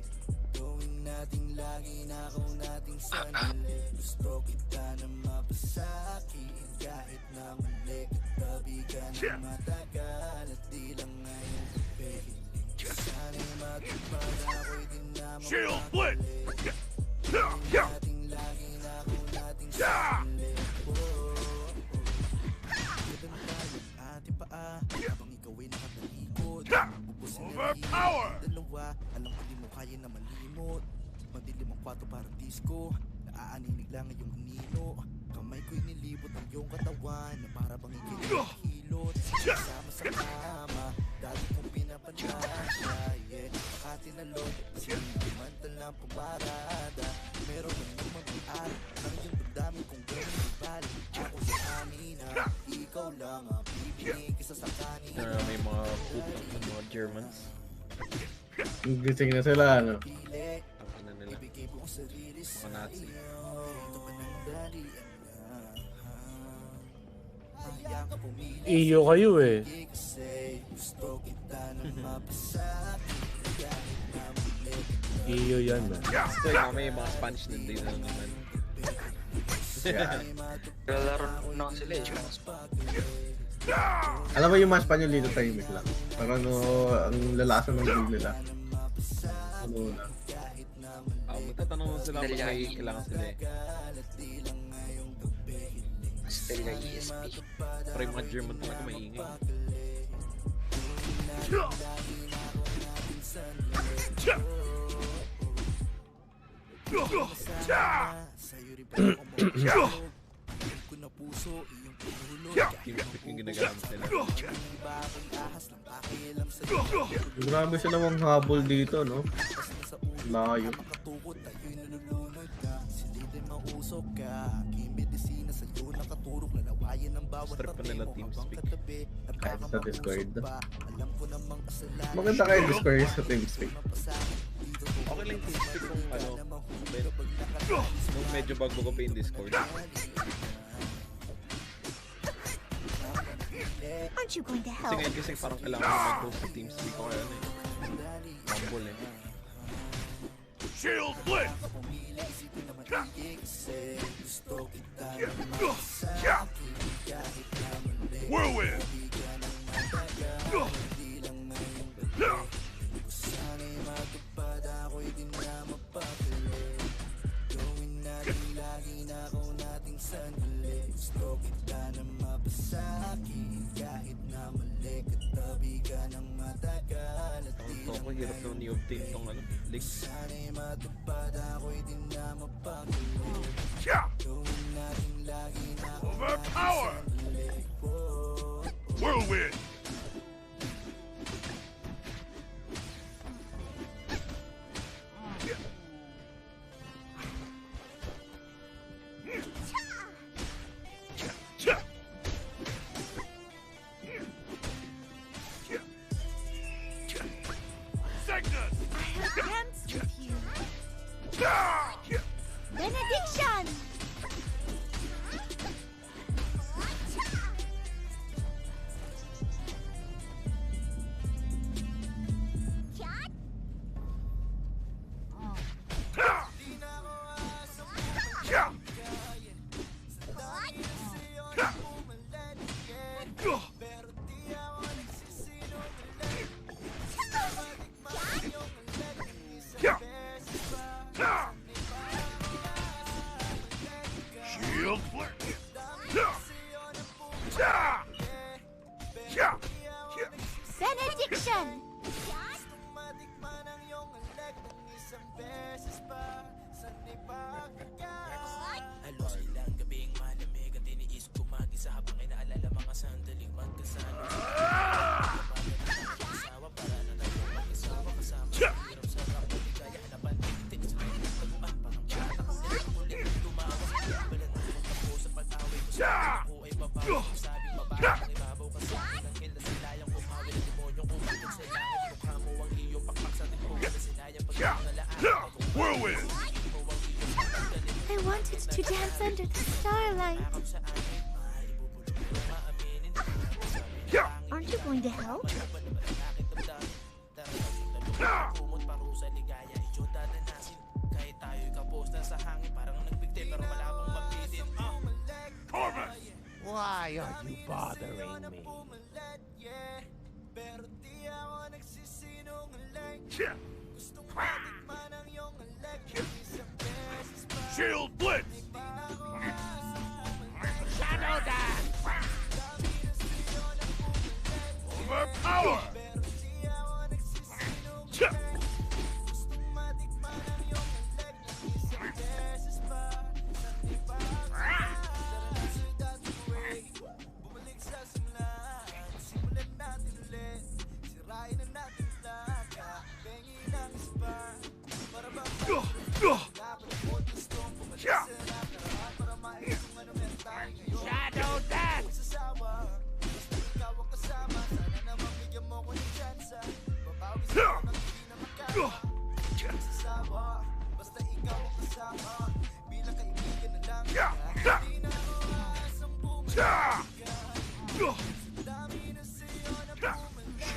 Gawin nating lagi na ako nating sanali. Gusto kita na mapasaki kahit na muli katabi ka ng matagal. At di lang ngayong gabi ko sana'y matupad, ako'y di na mapakali. Nating lagi na ako nating sarili. Ganda na tayo ate paa habang ikaw ay nakatalikod. Ubusin na rin dalawa. Alam ko di mo kaya na malimot. Madilim ang kwarto parang disco. Naaaninig lang ang iyong anino. Kamay ko'y nilibot ang iyong katawan na para bang ikay hilot. Kasama sa kama dati kong pinapantasya. Yeah, makatinalog sinamantala pumarada. Meron man yung mag-aal ng iyong damdamin kung gano'n ibalik. Ako sa kanina, ikaw lang ang pipinig isa sa kanina. May mga puto ng mga Germans. Gising na sila, ano? Ako na nila. Mga Nazi. Iyo kayo eh. Iyo yan man. So yung may mga Spanish din na naman. Laro na sila eh. Alam mo yung mga Espanyol dito tahimik lang. Parang ang lalasan ng build nila. Ano na. Magtatanong mo sila kung may kailangan sila eh. Stella ESP. Pero yung mga German talaga maingay. Yung ginagamit nila. Grabe sila mong habol dito, no? Layo. Strip pa nila TeamSpeak. Kahit sa Discord. Maganda kayo Discord sa TeamSpeak. Okay lang TeamSpeak kung ano. Nung medyo bago ko pa yung Discord. Aren't you going to Kasi help? ngayon kasi parang kailangan mo mag-host sa TeamSpeak o kaya ano eh. Humble eh. Shield blitz! Whirlwind! Ako hirap naman i-obtain tong ano, leaks. Overpower! Whirlwind! Dance with you. Benediction! Shield blitz! Benediction! Halos ilang gabing malamig ang tiniis ko mag-isa habang inaalala mga sandaling magkasama. Asawa para na tayo mag-asawa kasama. Hirap sa kapatid kaya hanapan. Tinis na yung taguan parang bata. Ulit tumawag. Balat na kong tapos sa pag-away ko sa ako ay babaw. Sabi babae ang ibabaw kasi pinanghil na silayang kumawin ng demonyo. Kumagod sa langit mukha mo ang iyong pakpak sa tipo na sinayang pagkakangalaan. Whirlwind! I wanted to dance under the starlight. Aren't you going to help? Why are you bothering me? Shield blitz! Shadow dance! Overpower! Shadow dance!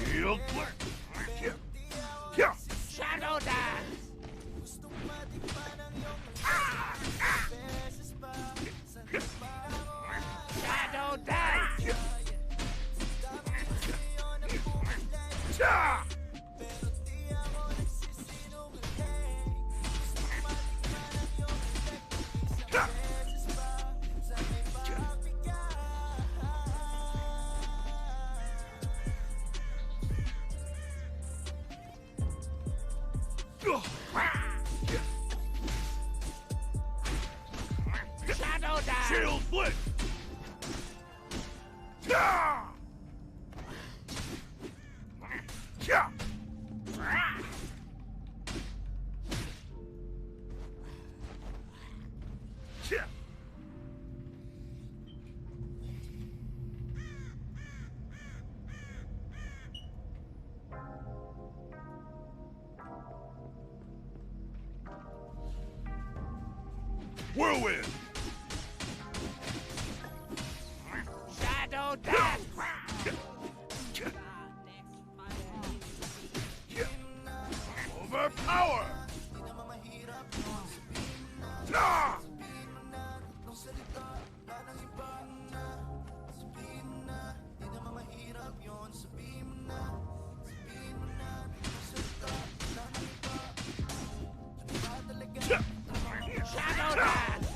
Shield blitz! Shadow dance! Shadow dance! Shadow Dance! Shield Blitz! Whirlwind! Shadow Dance! Overpower! Shadow Dance!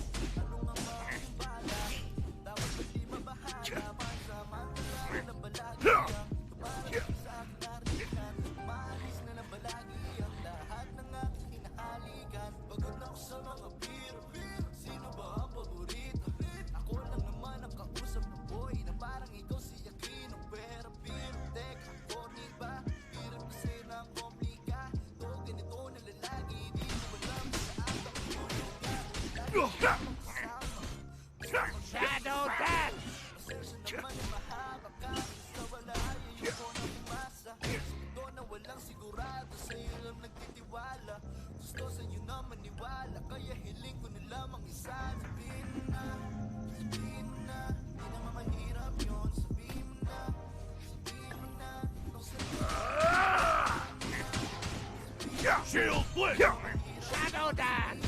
Shadow Dance! Shield Blitz! Shadow Dance!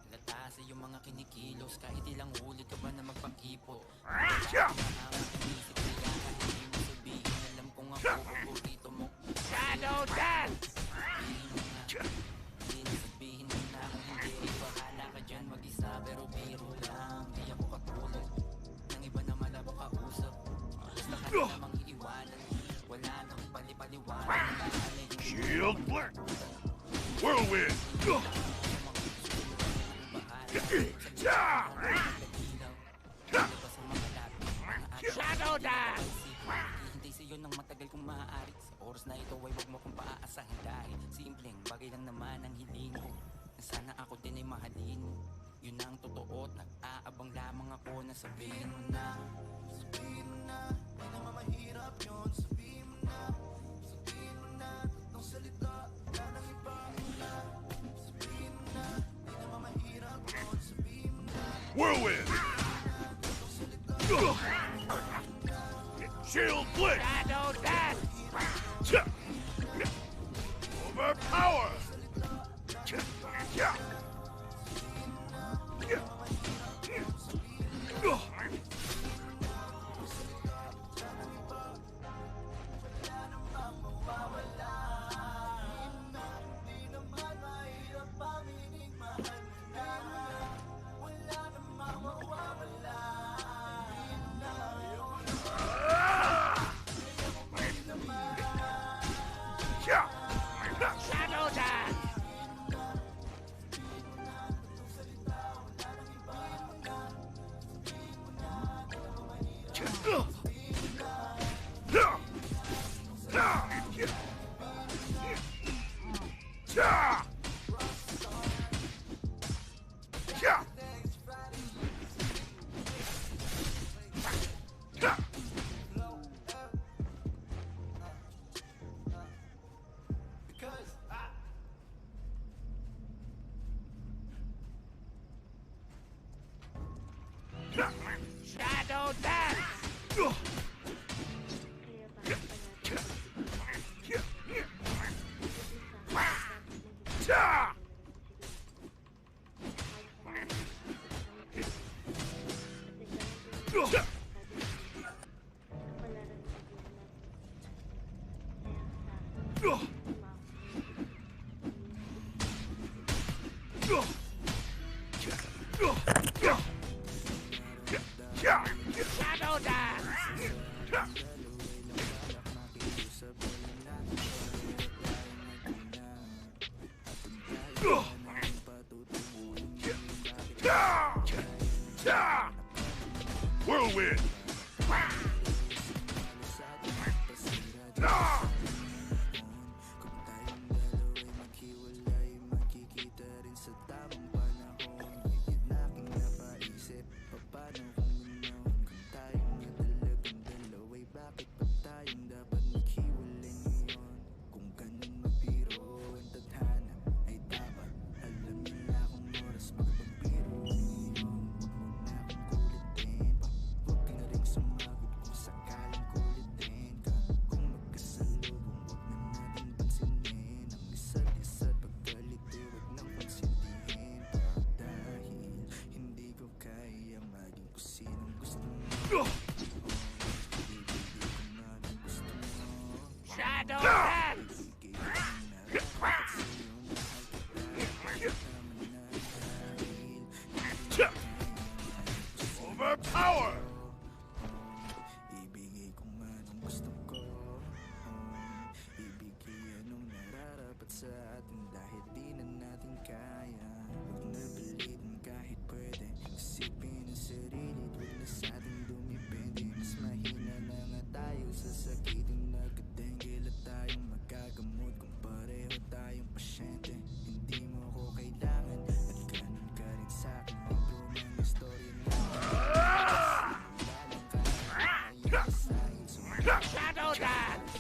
Latasa yung mga kinikilos, kahit ilang ulit ka ba na magpakipot. Alam kong ako paborito mo. Shadow Dance! Hindi na sabihin mo na kung hindi. Bahala ka dyan mag-isa, pero biro lang. Di ako katulad ng iba na malabo kausap. Basta ka na namang iiwanan. Wala nang palipaliwanan. Shield Blitz! Whirlwind! Shadow Dance! Hintay sa'yo ng matagal kung maaari. Sa oras na ito ay wag mo kong paaasahin. Dahil simpleng bagay lang naman ang hiling ko. Na sana ako din ay mahalin mo. Yun na ang totoo at nag-aabang lamang ako na sabihin mo na. Sabihin mo na, di naman mahirap yun. Sabihin mo na, tatlong salita, wala nang iba na. Sabihin mo na, di naman mahirap yun. Sabihin mo na. Whirlwind! Shield Blitz! Shadow Dance! Overpower! Shadow Dance! Shadow dance! Whirlwind! Shadow dance! Overpower! Shadow dance!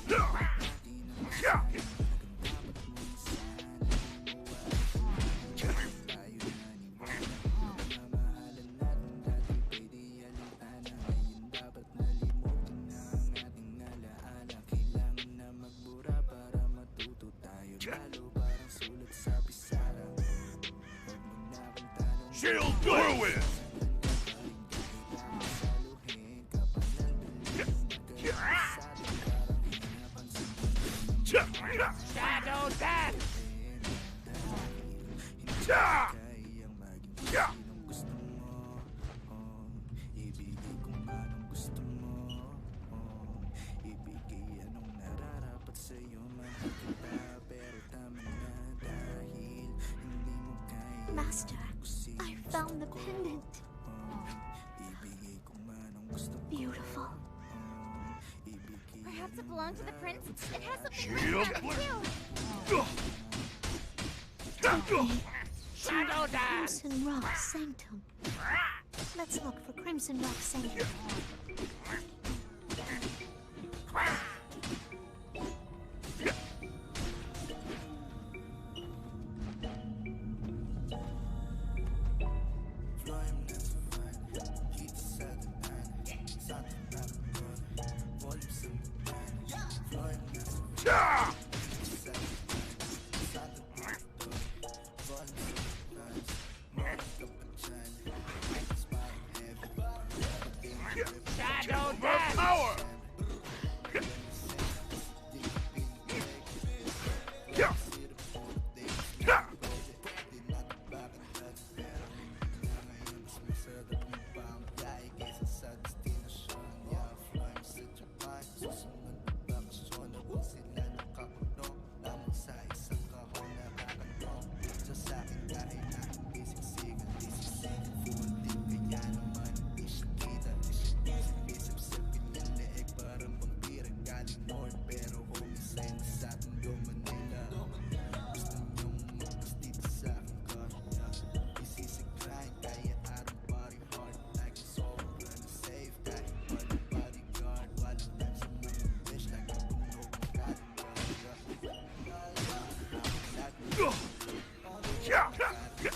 Shield Whirlwind! Shadow dance! Master, I found the pendant. Beautiful. Perhaps it belonged to the prince? It has something Shield like that Blade. too! Shadow dance! Crimson Rock Sanctum. Let's look for Crimson Rock Sanctum. Shadow dance! Power!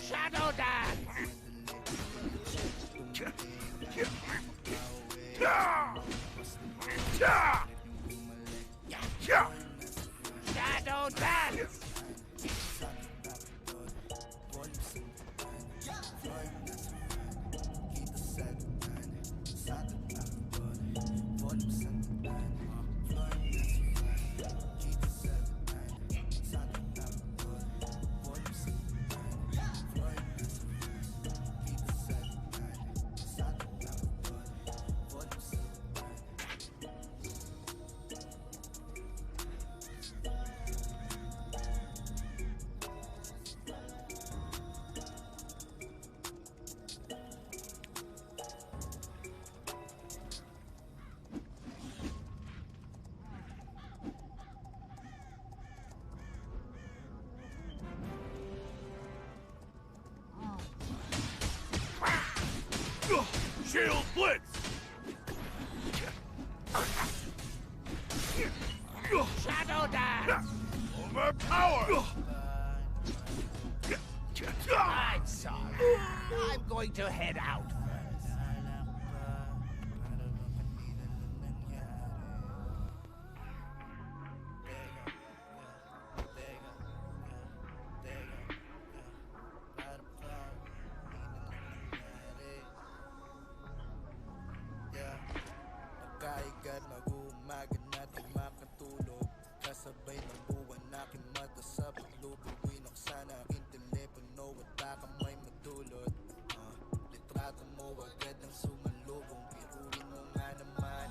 Shadow dance! Shadow dance! Shield blitz! Shadow dance! Overpower! I'm sorry. I'm going to head out. Nagkaigan mag-uumaga natin makatulog. Kasabay ng buwan aking mata sa paglubog. Winoksan aking telepono at baka may madulot. Litrato mo agad ang sumalubong. Biruin mo nga naman,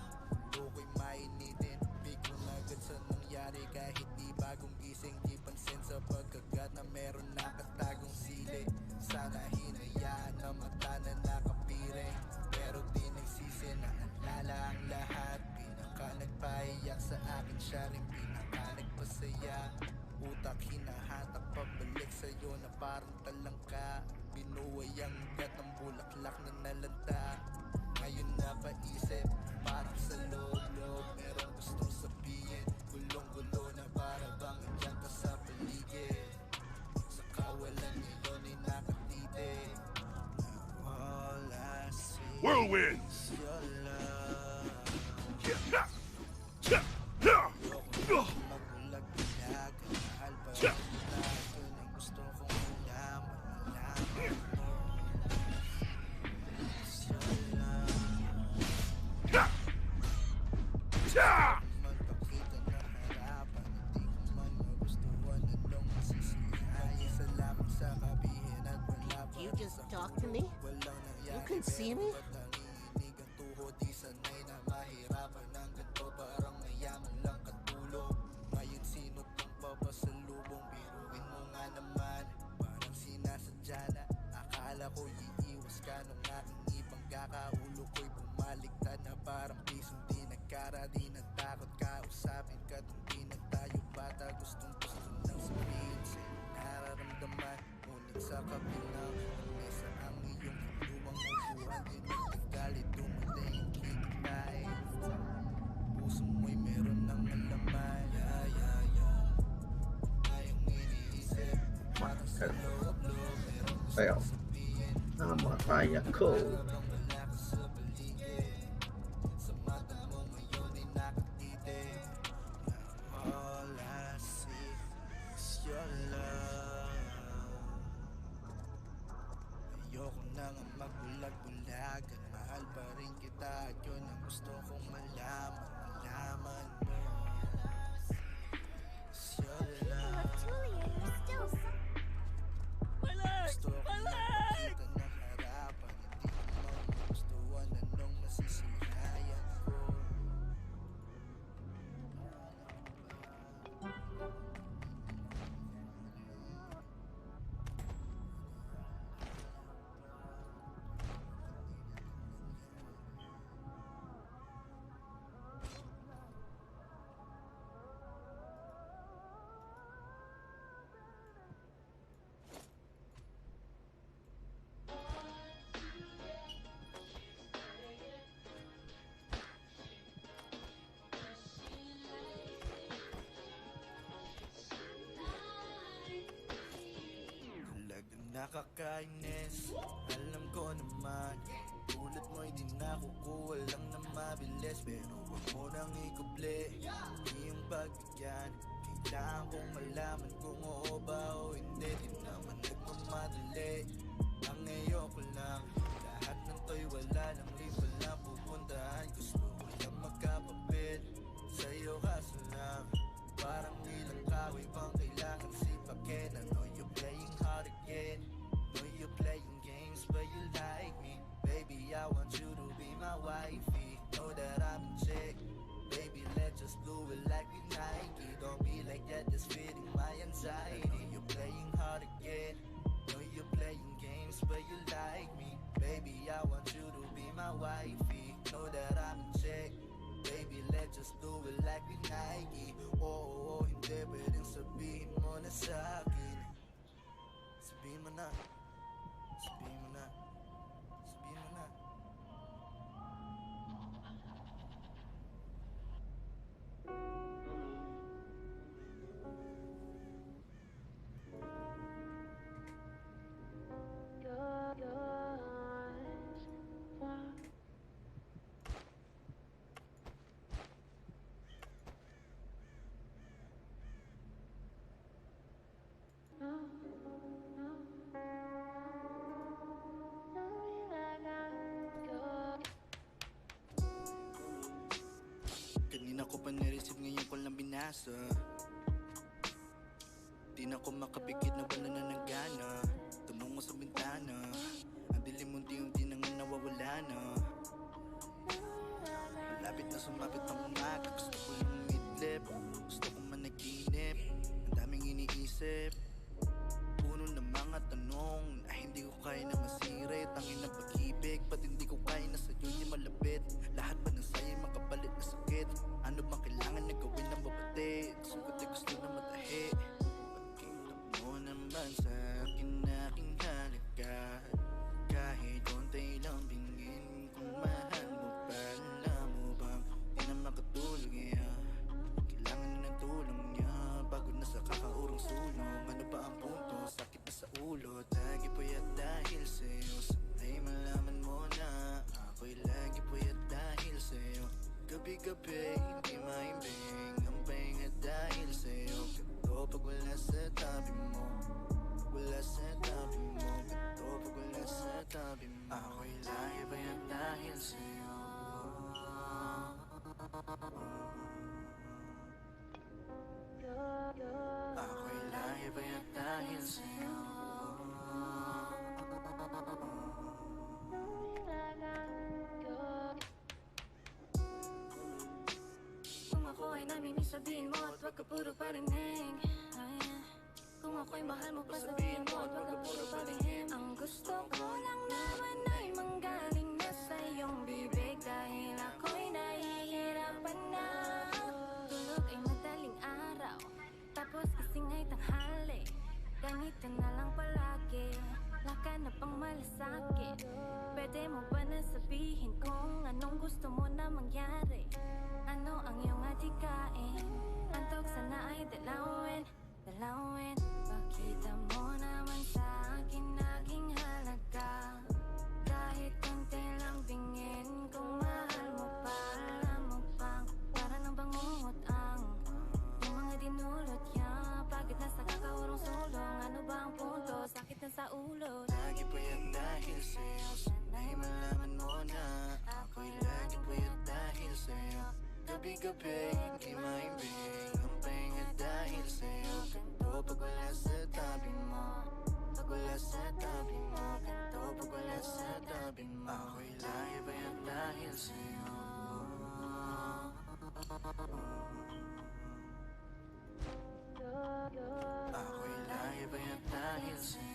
ulo ko'y mainitin. Bigo na agad sa nangyari kahit di bagong gising. Di pansin sa pagkagat na meron nakatagong sili. Sana hinayaan na mata na nakapiring, pero di nagsisi na alala ang lahat. Pinaka nagpaiyak sa akin, siya rin pinaka nagpasaya. Utak hinahatak pabalik sa'yo na parang talangka. Binuway ang ugat ng bulaklak na nalanta. Ngayon napaisip, parang sa loob-loob merong gustong sabihin. Gulong-gulo na para bang andyan ka sa paligid. Sa kawalan ngayon ay nakatitig. All I see Whirlwinds! is your love. Magulag bilag, mahal pa rin tayo. Nang gusto kong malaman mo. Is your love. Magpakita na harapan, hindi ko man magustuhan anong masisiyahan. Salamat sa kabihin at wala pa. You just talk to me? You can see me? Nanginginig ang tuhod, di sanay na mahirapan ng ganito. Parang mayaman lang katulog. Ngayon sino tong papasalubong? Biruin mo nga naman, parang sinasadya na. Akala ko iiwas ka nung aking ibang kakaulo ko'y bumaliktad na parang pisong di nagkara. Di natakot kausapin ka tung di na tayo bata. Gustong gusto nang sabihin sa'yo nararamdaman. Ngunit sa kabilang mesa ang iyong lumang upuan. Di nagagalit, dumating ang kikitay. Puso mo'y meron ng alaman. Ngayong iniisip, parang sa loob-loob meron Sayaw. Namatay ako. wala ka sa paligid. Sa mata mo ngayon ay nakatitig. All I see is your love. Ayoko na nga magbulag-bulag. Mahal pa rin kita at yun ang gusto kong malaman. Malaman mo. Is your love. Tulia, you're still so... Gusto ko makakita ng harapan. Hindi ko man magustuhan anong masisihayan ko. Talagang nakakainis, alam ko naman. Tulad mo'y di nakukuha lang na mabilis. Pero huwag mo nang ikuble iyong pagbigyan. Kailangan kong malaman kung oo ba o hindi. Di naman nagmamadali, ang ayoko lang. Lahat ng to'y wala nang iba lang pupuntahan. Gusto ko lang magkapapit sa'yo kaso lang. Parang ilang kahoy bang kailangan sipakin. I know you're playing hard again. Know you're playing games but you like me. Baby, I want you to be my wifey. Know that I'm in check. Baby, let's just do it like we Nike. Don't be like that, just fitting my anxiety. I know you're playing hard again. Know you're playing games but you like me. Baby, I want you to be my wifey. Know that I'm in check. Baby, let's just do it like we Nike. Oh, hindi pwedeng sabihin mo na sa'kin. Sabihin mo na. Sabihin mo na. Sabihin mo na. pag-asa. Di na ko makapikit na wala na ng gana. Tumungo sa bintana, ang dilim unti-unti nang nawawala na. Malapit na sumapit ang umaga, gusto ko yung midlip, gusto ko managinip, ang daming iniisip. Puno ng mga tanong na hindi ko kaya na masirit. Tangin na pag-ibig, ba't hindi ko kaya na sa'yo di malapit? Lahat ba ng sa'yo makapalit na sakit? Ano bang kailangan na gawin ng babati? Sugat ay gusto na matahi. Pagkita mo naman sa akin aking halaga, kahit konti lang tingin kung mahal mo pa. Alam mo bang di na makatulog yan? Kailangan na ng tulong niya, pagod na sa kakaurong sulong. Ano ba ang punto? Sakit na sa ulo, lagi puyat dahil sa'yo. Sana'y malaman mo na ako'y lagi puyat dahil sa'yo. Gabi-gabi, hindi maimbing ang pahinga dahil sa'yo. Ganto pag wala sa tabi mo, wala sa tabi mo. Ganto pag wala sa tabi mo. Ako'y lagi puyat dahil sa'yo. Ako'y lagi puyat dahil sa'yo. Kung ako ay namimiss, sabihin mo at wag ka puro parinig. Kung ako'y mahal mo pa, sabihin mo at wag ka puro palihim. Ang gusto ko lang naman ay manggaling na sa iyong bibig, dahil ako'y nahihirapan na. Tulog ay madaling araw, tapos gising ay tanghali. Ganito na lang palagi, laka na pang malasakit. Pwede mo ba na sabihin kung anong gusto mo na mangyari? Ano ang iyong atikain? Antok sana ay dalawin, dalawin. Pakita mo naman sa akin aking halaga, kahit konti lang tingin kung mahal mo pa. Alam mo bang para nang bangungot ang yung mga dinulot niya. Pagod na sa kakaurong sulong, ano ba ang punto? Sakit na sa ulo. Lagi puyat dahil sa'yo, sana'y malaman mo na ako'y lagi puyat dahil sa'yo. Gabi-gabi, hindi maimbing ang pahinga dahil sa'yo. Ganto pag wala sa tabi mo, pag wala sa tabi mo. Ganto pag wala sa tabi mo. Ako'y lagi puyat dahil sa'yo. Ako'y lagi puyat dahil sa'yo.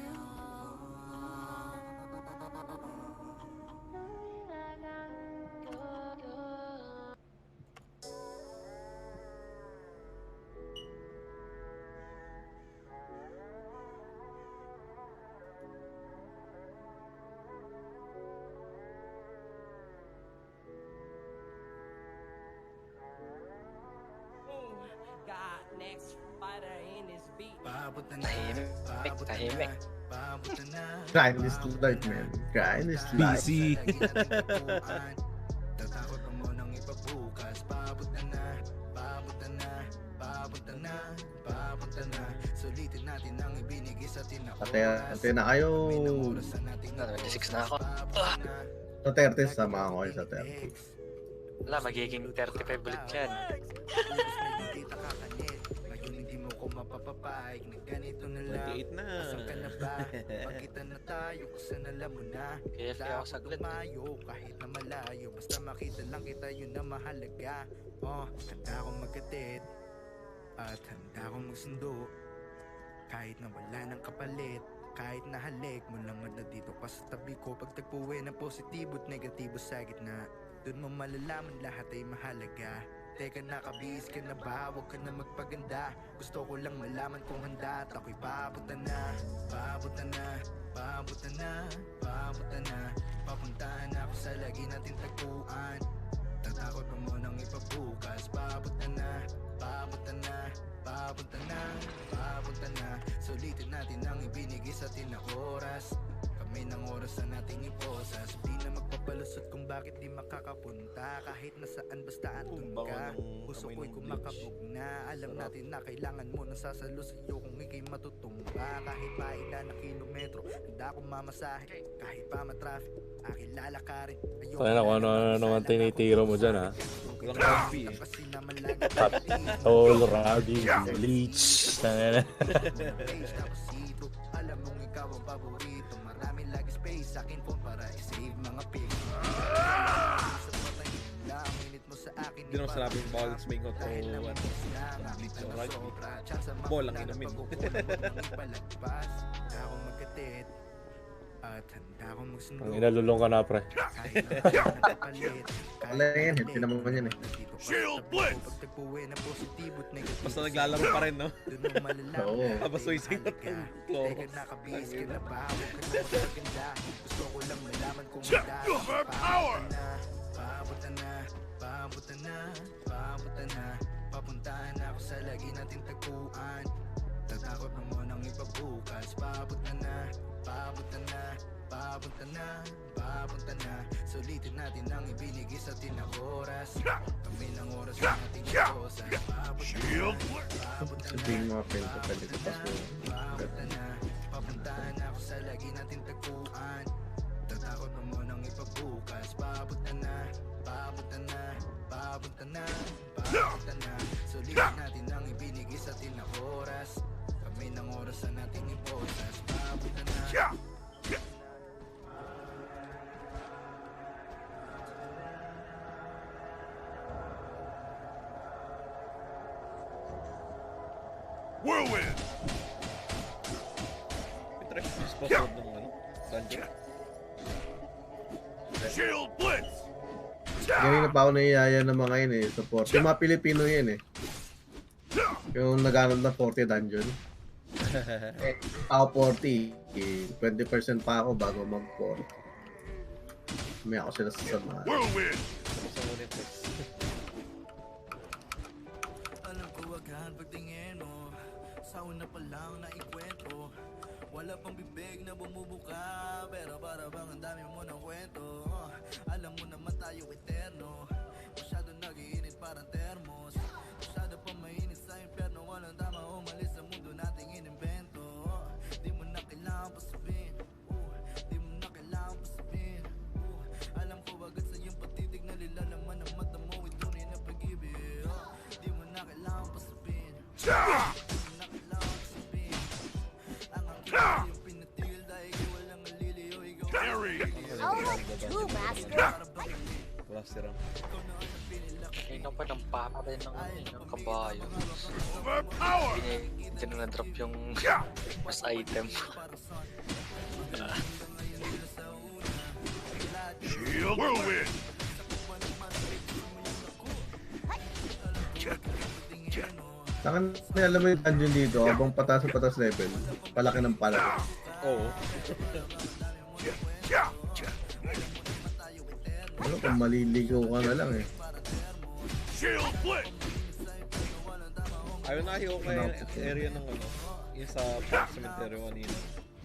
Tahimik. Grind is life, man. Grind is life. BC. Tatakot ka mo nang ipabukas. Papunta na, papunta na, papunta na, papunta na. Sulitin natin ang ibinigay sa atin na oras. Ate na kayo. 26 na ako. Sa 30, sama ako kayo sa 30. Wala, magiging 35 ulit yan. Mapapapayag na ganito na lang. 28 na. Asan ka na ba? Pagkita na tayo kung saan alam mo na. Kaya ako saglit. Lumayo kahit na malayo, basta makita lang kita, yun na mahalaga. Handa akong magkatid at handa akong magsundo. Kahit na wala ng kapalit, kahit na halik mo lang at dito pa sa tabi ko. Pagtagpuin ng positibo at negatibo sa gitna, dun mo malalaman lahat ay mahalaga. Teka, nakabihis ka na ba? Huwag ka na magpaganda. Gusto ko lang malaman kung handa at ako'y papunta na. Papunta na, papunta na, papunta na. Papuntahan ako sa lagi natin tagpuan. Tatakot pa mo nang ipabukas. Papunta na, papunta na, papunta na, papunta na. Sulitin natin ang ibinigay sa atin na oras. Kami ng oras na nating iposas. Di na magpapunta palusot kung bakit di makakapunta. Kahit nasaan basta andun ka. Puso ko'y kumakabog na. Alam natin na kailangan mo nang sasalo sa'yo kung ika'y matutumba. Kahit paila na kilometro, handa akong mamasahe. Kahit pa matraffic, aking lalakarin. Tayo na kung ano ang tinitiro mo dyan, ha? Tol, Rabi, Bleach. Alam mong ikaw ang paborito. Maraming lagi space sa akin phone para i-save mga pic. Hindi naman sarap yung bawal sa mingot o bleach o rag. Ball ang inumin. Ang inalulong ka na, pre. Wala yan, hindi naman yan eh. Shield Blitz! Basta naglalaro pa rin, no? Oo. Habang suising na itong claw. Overpower! Papuntahan ako sa lagi nating tagpuan. Tatakot na mo nang ipabukas. Papunta na. Sulitin natin ang ibinigay sa atin na oras. Kami ng oras na ating kosas. Shield! Sabihin mga friend ko, pwede ko paso. Papuntahan ako sa lagi nating tagpuan. Tatakot na mo nang ipabukas. Papunta na. Sulitin natin ang ibinigay sa atin na oras. Kami ng oras na natin iposas. Papunta na. Whirlwind! Try yung spot ng ano? Dungeon. Shield Blitz! Ganyan na pa ako naiyaya ng mga yun eh, support. Yung mga Pilipino yun eh. Yung naghanap ng 40 dungeon. Ako 40, 20% pa ako bago mag-40. May ako sila sa samahan. Whirlwind! Alam ko agad pagtingin mo. Sa una pa lang na ikwento. Wala pang bibig na bumubuka. Pero para bang ang dami mo ng kwento. Alam mo naman tayo eterno. Masyado nag-iinit parang termos. Masyado pa mainit sa impyerno. Walang tama umalis sa mundo nating inimbento. Di mo na kailangan pa sabihin. Di mo na kailangan pa sabihin. Alam ko agad sa iyong patitig na nilalaman ng mata mo. Itunay na pag-ibig. Di mo na kailangan pa sabihin. Di mo na kailangan pa sabihin. Ang aking yung pinatigil dahil walang aliliyo. Ikaw Two master. Wala sira. Kanina pa ng papa rin ng kabayo. Overpower! Hindi na na-drop yung mas item. Shield Whirlwind! Saka alam mo yung dungeon dito, habang patas sa patas level, palaki ng palaki. Oo. Ano kung maliligaw ka na lang eh. Shield Blitz! Ayaw na ayaw ko yung area ng ano, yung sa park cemetery kanina.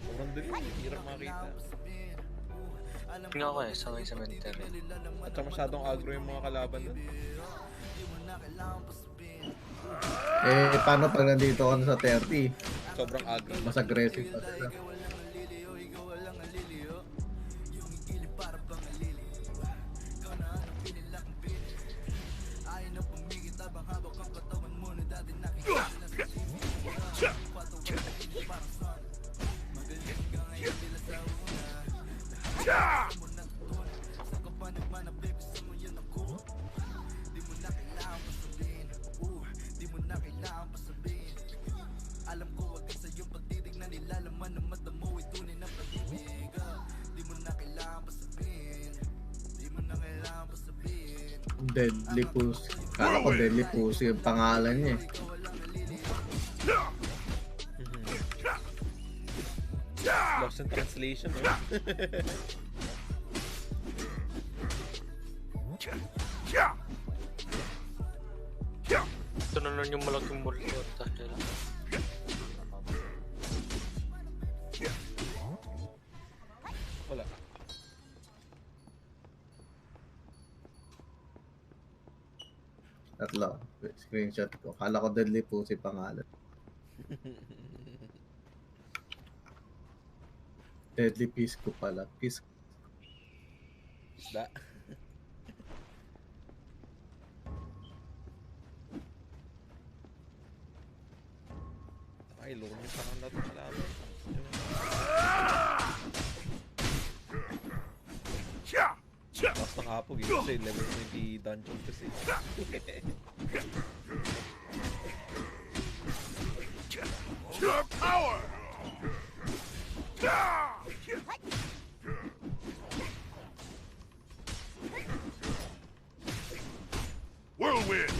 Sobrang dali, hirap makita. Tingnan ko eh, sa may cemetery. At saka masyadong aggro yung mga kalaban doon. Eh, paano pag nandito ka na sa 30? Sobrang aggro. Mas aggressive pa sila. Deadly Pussy. Kala ko Deadly Pussy yung pangalan niya eh. Lost in translation, no? Ito na nun yung malaking multo dahil wala. Screenshot ko. Kala ko Deadly Pussy pangalan. Deadly Pisco pala. Pisco. Isda. Ay, lord sa kanila ito kalaban. Tapos nakapog yun kasi level 20 dungeon kasi. Power! Whirlwind!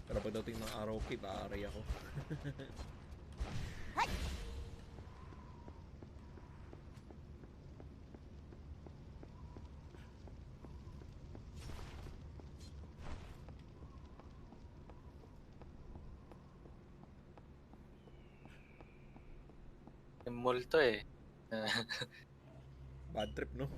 Pero pagdating ng araw, kita-aray ako. Yung multo eh. Bad trip, no?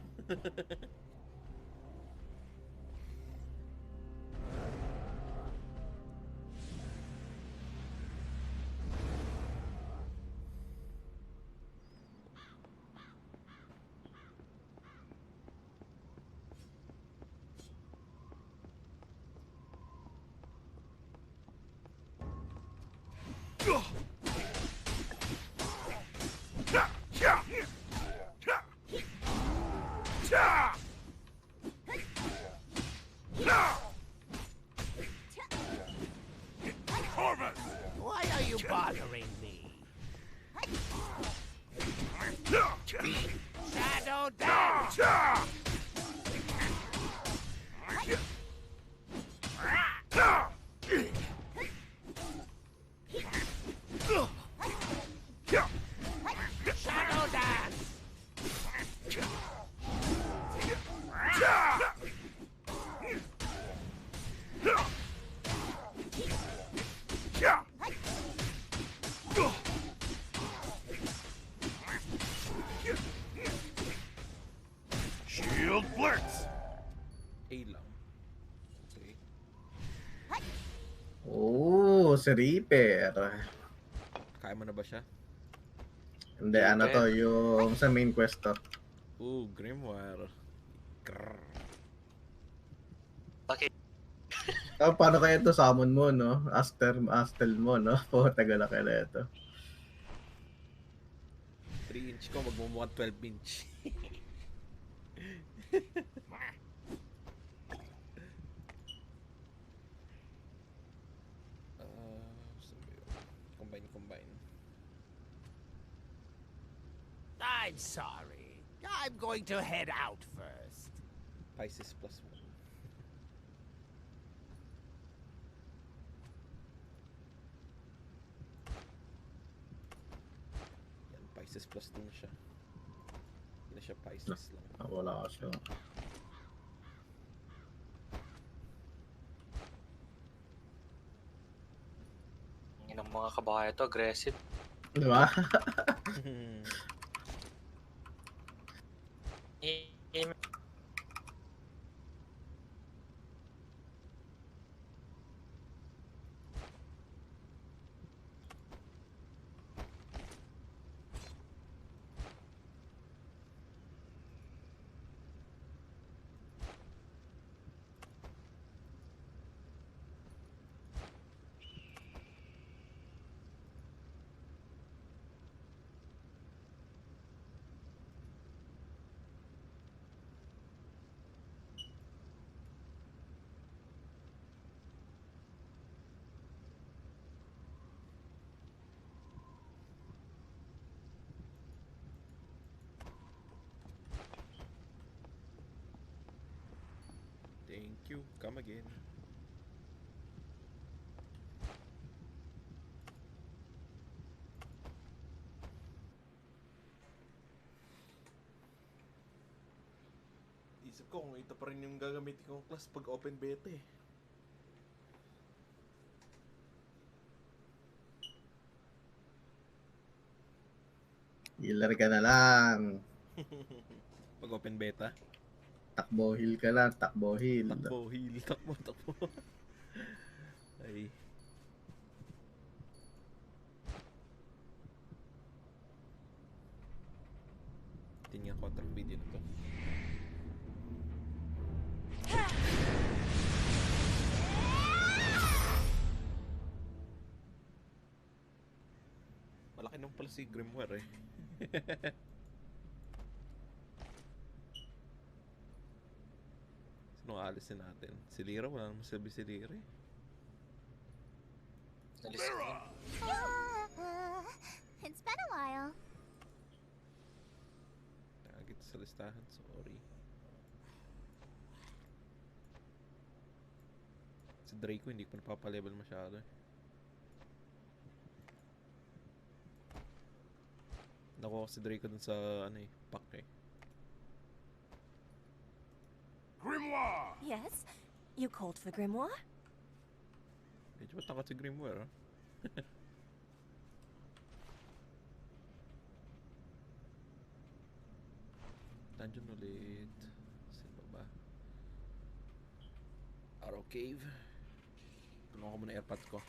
Why are you bothering me? Shadow dance! Shadow dance! Shield Blitz! A lang. Okay. Oh, si Reaper. Kaya mo na ba siya? Hindi, ano to, yung sa main quest to. Ooh, Grimoire. Grrr. Bakit? Oh, paano kaya ito summon mo, no? Astel mo, no? Tagal na kaya ito. 3 inch ko, magmumukhang 12 inch. Combine. I'm sorry. I'm going to head out first. Pisces plus 1. Yan, Pisces plus 2 na siya. Hindi na siya Pisces lang. Wala ka siya. Yung mga kabahay to, aggressive. Di ba? Thank you. Come again. Isip ko kung ito pa rin yung gagamitin kong class pag open beta eh. Healer ka na lang. Pag open beta. takbo heal ka lang, takbo heal. Takbo, heal, takbo. Ay. Tingnan ko ang video na to. Malaki nung pala si Grimoire eh. Sino aalisin natin? Si Lyra? Wala naman sabi si Lyra eh. It's been a while. Nagit sa listahan, sorry. Si Draco hindi ko napapalevel masyado eh. Nakuha ko si Draco dun sa ano eh, pack eh. Grimoire! Yes? You called for Grimoire? Medyo matakot si Grimoire ah. Dungeon ulit. Saan ba? Arrow Cave. Tulungan ko muna airpods ko.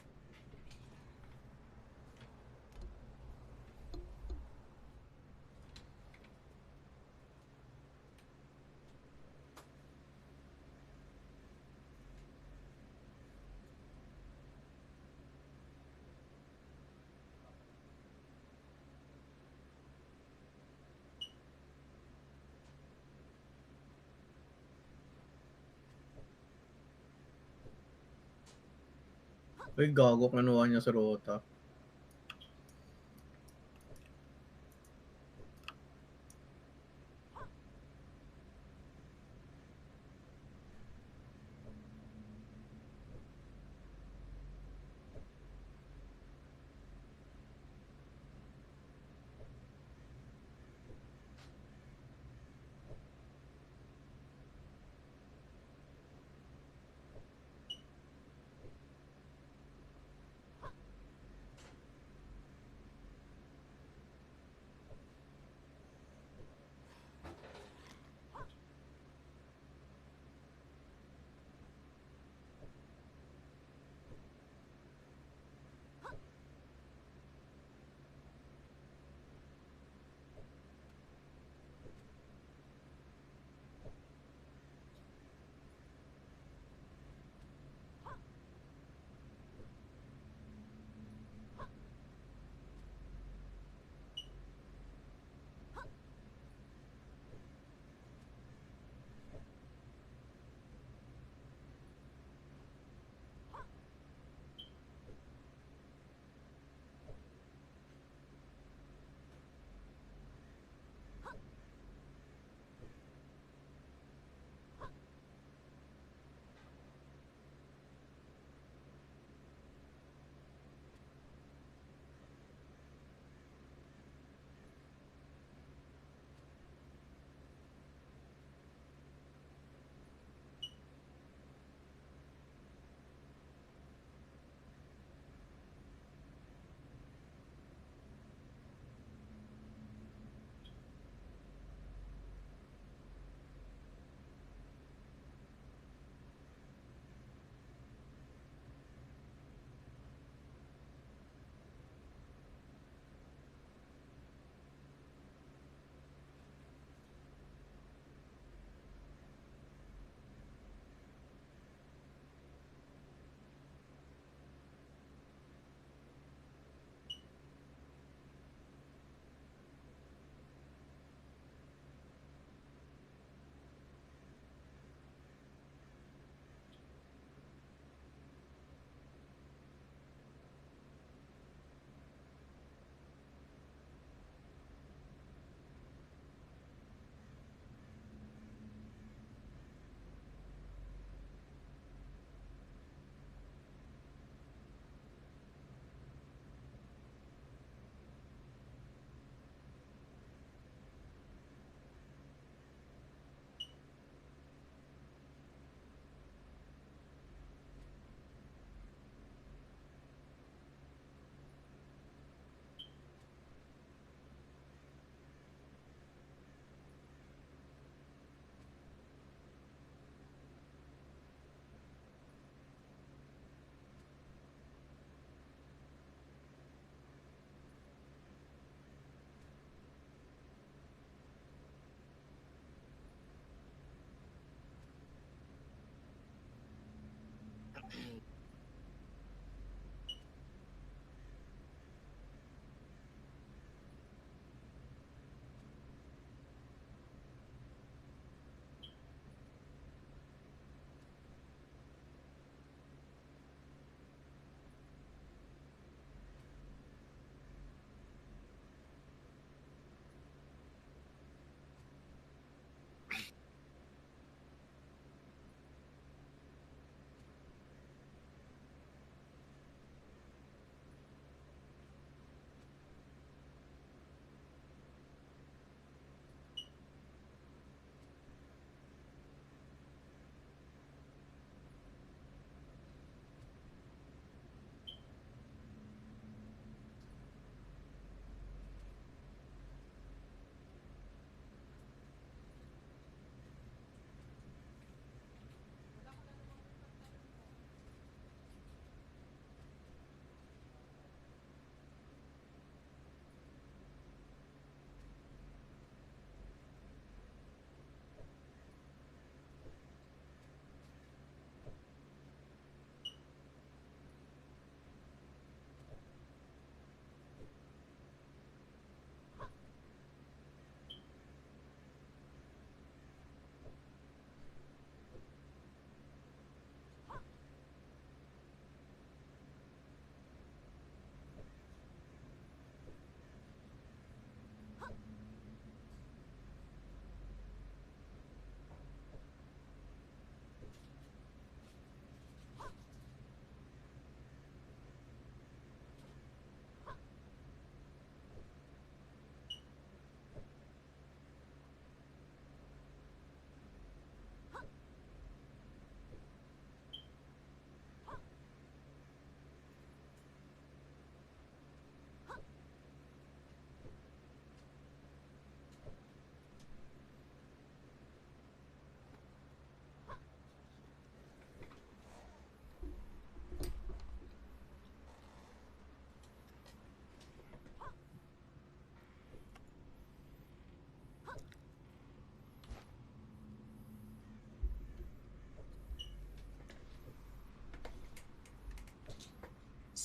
Uy, gago, kinuha niya sa Rota.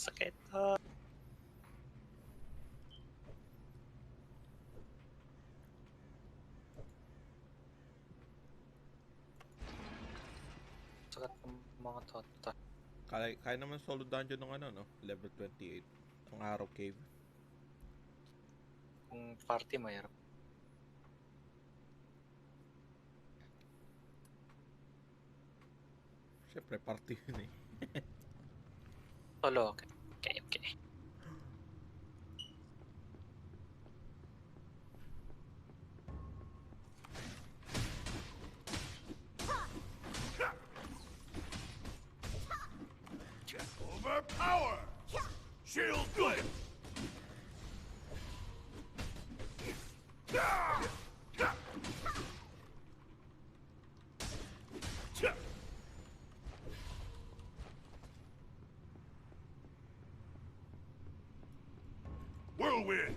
Sakit. Sakit ng mga tota. Kaya naman solo dungeon ng ano, no? Level 28. Ang Arrow Cave. Kung party mayroon. Siyempre, party yun eh. Solo, okay. Okay. Overpower! Shield flip! Whirlwind!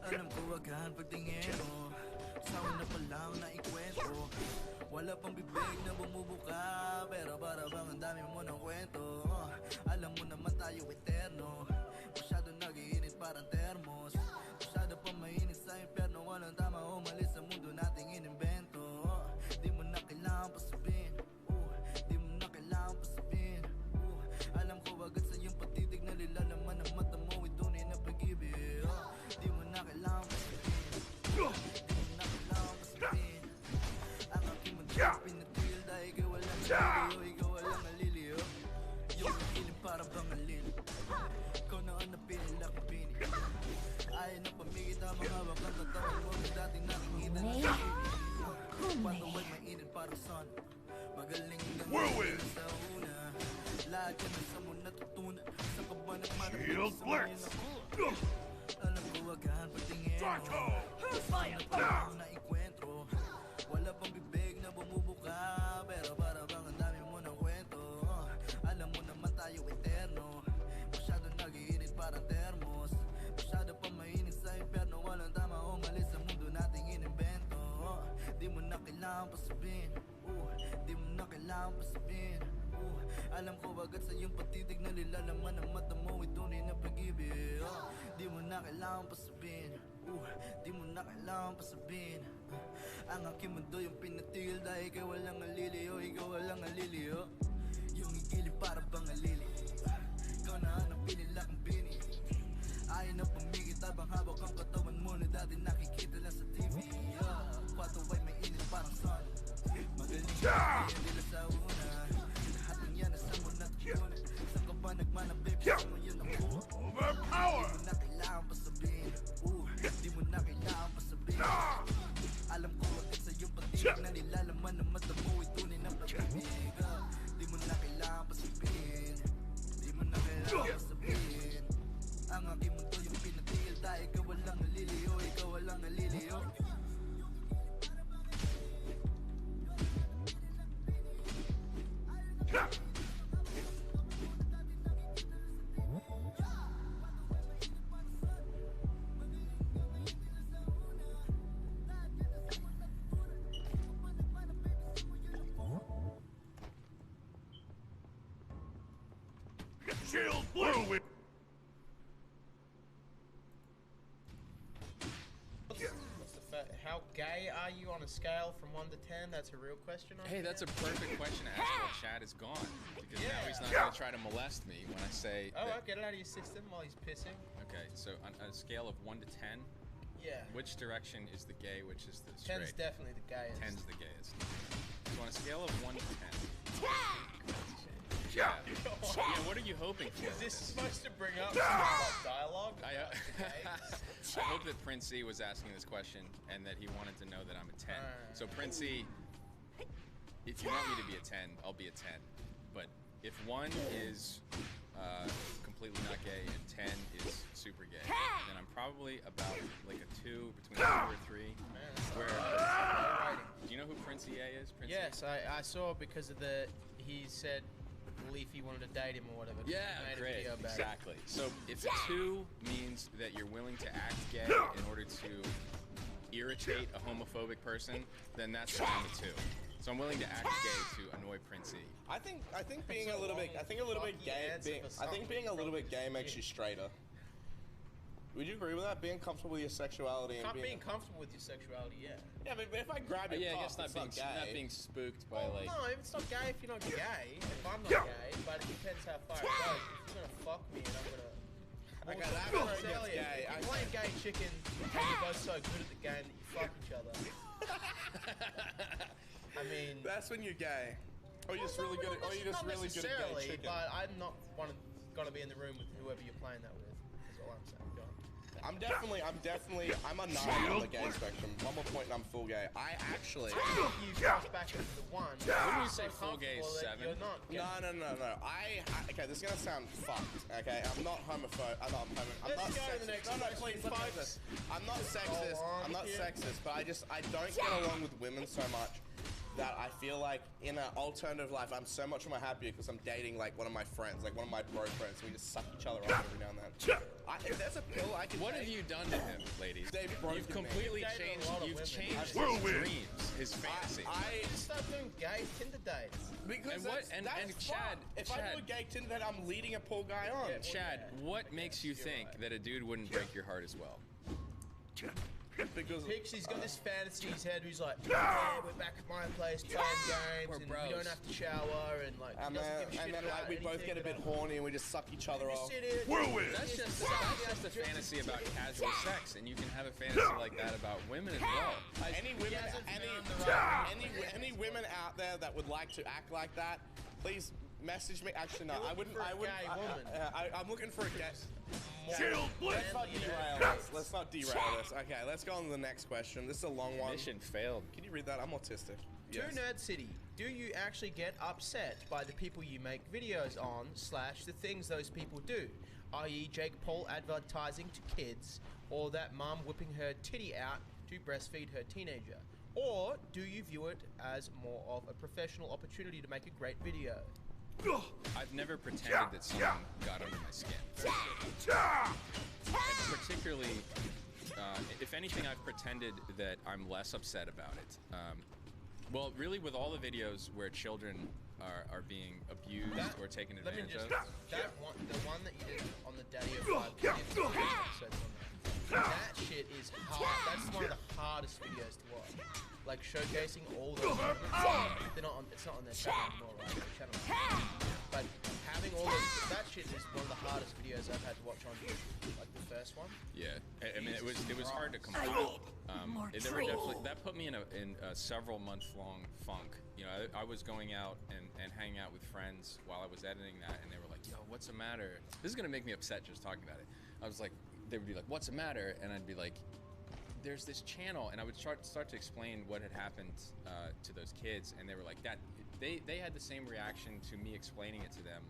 Alam ko agahan pagtingin mo. Sawa na palang naikwento. Wala pang bibig na bumubuka, pero para bang ang dami mo ng kwento. Alam mo naman tayo eterno. Masyado nag-iinit parang termos. Masyado pa mainit sa impyerno. Walang tama umalis sa mundo nating inimbento. Di mo na kailangan pasabihin. Di mo na kailangan pasabihin. Alam ko agad sa iyong patitig na lilalaman ng mata mo. Itunay na pag-ibig. Di mo na kailangan pasabihin. Di mo na kailangan pasabihin. Ang aking mundo pinatil dahil ikaw walang naliliyo. Ikaw walang naliliyo. Yung nakilim para bang alin. Ikaw na ang napiling lakapini. Ayaw na pamigit ang mga bakang katawan mo na dati nakikita na sa TV. Paano ay mainit para son. Magaling ng Whirlwind! sa una. Lahat yan sa mo natutunan. Sa ka ba nagmanapit Shield sa flex! ngayon ako? Alam ko agahan patingin mo. Fire! Parang naikwentro. Wala pang bibig na bumubuka, pero para bang ang dami mo ng kwento. Alam mo naman tayo eterno. Masyado nag-iinit parang termos. Masyado pa mainit sa impyerno. Walang tama umalis sa mundo nating inimbento. Di mo na kailangan pasabihin. Di mo na kailangan pasabihin. Alam ko agad sa iyong patitig na lilalaman ng mata mo. Itunay na pag-ibig. Di mo na kailangan pasabihin. Di mo na kailangan pasabihin. Ang aking mundo yung pinatigil dahil ikaw walang aliliyo. Ikaw walang aliliyo. Yung igilid para bang alili. Ikaw na ang pinila kong bini. Ayaw na pumigit habang hawak ang katawan mo na dati nakikita lang sa TV. Kwato ay may init parang sun. Magaling ka nila sa una. Lahat ng yan nasa mo natutunan. Saan ka ba nagmanapip? Saan mo yun ako? Overpower! Di mo na kailangan pasabihin. Di mo na kailangan pasabihin. Alam ko agad sa iyong patigil na nilalaman ng mata mo. Itunay ng pag-ibig. Di mo na kailangan pasabihin. Di mo na kailangan pasabihin. Ang aking mundo yung pinatigil dahil ikaw walang naliliyo. Ikaw walang naliliyo. Shield whirlwind! How gay are you on a scale from 1 to 10? That's a real question. Hey, that's a perfect question to ask while Chad is gone. Because now he's not going to try to molest me when I say. Oh, that- I'll get it out of your system while he's pissing. Okay, so on a scale of 1 to 10, Yeah. which direction is the gay, which is the straight? 10's definitely the gayest. 10's the gayest. So on a scale of 1 to 10. Yeah. Yeah, what are you hoping for? Is this with supposed to bring up some like, dialogue? I hope that Prince C was asking this question and that he wanted to know that I'm a 10. So Prince C, if you want me to be a 10, I'll be a 10. But if 1 is completely not gay and 10 is super gay, then I'm probably about like a 2, between 2 or 3. Where do you know who Prince EA is? Prince Yes, I saw because of he said Leafy wanted to date him or whatever. Yeah, Made a great, video about it. exactly. So if 2 means that you're willing to act gay in order to irritate a homophobic person, then that's why I'm a 2. So I'm willing to act gay to annoy Prince E. I think being a little bit being a little bit gay makes you straighter. Would you agree with that? Being comfortable with your sexuality and Being comfortable with your sexuality, yeah. Yeah, but if I grab your I cock, guess not being spooked by like. No, it's not gay if you're not gay. If I'm not gay, but it depends how far it goes. If you're gonna fuck me and I'm gonna. Okay, that's where it gets gay. If you're playing gay chicken and you're both so good at the game that you fuck each other. I mean, that's when you're gay. Or you're just really good at. Or you're just really good at gay chicken. But I'm not gonna be in the room with whoever you're playing that with. That's all I'm saying. Go on. I'm a 9 on the gay spectrum. One more point and I'm full gay. I actually. You cross back into the 1. Wouldn't you say full gay is 7? You're not gay. No. Okay, this is gonna sound fucked. Okay, I'm not homophobic. I'm not sexist. No, please, let me do this. I'm not sexist. I'm not sexist, but I don't get along with women so much that I feel like in an alternative life, I'm so much more happier because I'm dating like one of my friends, like one of my bro friends. We just suck each other off every now and then. If there's a pill I can What take, have you done to him, ladies? David You've completely changed. You've changed his dreams, his fantasy. Start doing gay Tinder dates. Because and Chad, if I do a gay Tinder date, I'm leading a poor guy on. Chad, what makes you think that a dude wouldn't break your heart as well? Because Pixie's got this fantasy in his head. Who's like, yeah, we're back at my place playing games, and we don't have to shower, and like, and then like we both get a bit horny and we just suck each other off. That's just a fantasy about casual sex, and you can have a fantasy like that about women as well. Any women out there that would like to act like that, please message me. Actually, no, I wouldn't. I'm looking for a gay. Let's not derail this. Okay, let's go on to the next question. This is a long one. Mission failed. Can you read that? I'm autistic. Yes. To Nerd City, do you actually get upset by the people you make videos on / the things those people do? I.e. Jake Paul advertising to kids, or that mom whipping her titty out to breastfeed her teenager? Or do you view it as more of a professional opportunity to make a great video? I've never pretended that someone got under my skin. And particularly, if anything, I've pretended that I'm less upset about it. Well, really, with all the videos where children are being abused or taken advantage of. The one that you did on the Daddy of 5 episodes on that shit is hard. That's one of the hardest videos to watch. Like showcasing all those. They're not on. It's not on their channel anymore, right? Their channel. But having all those, that shit is one of the hardest videos I've had to watch on, like the first one. Yeah, I mean it was hard to complete. There were definitely that put me in a several month-long funk. You know, I was going out and hanging out with friends while I was editing that, and they were like, "Yo, what's the matter?" This is gonna make me upset just talking about it. I was like, they would be like, "What's the matter?" And I'd be like, there's this channel, and I would start to explain what had happened to those kids, and they were like that. They had the same reaction to me explaining it to them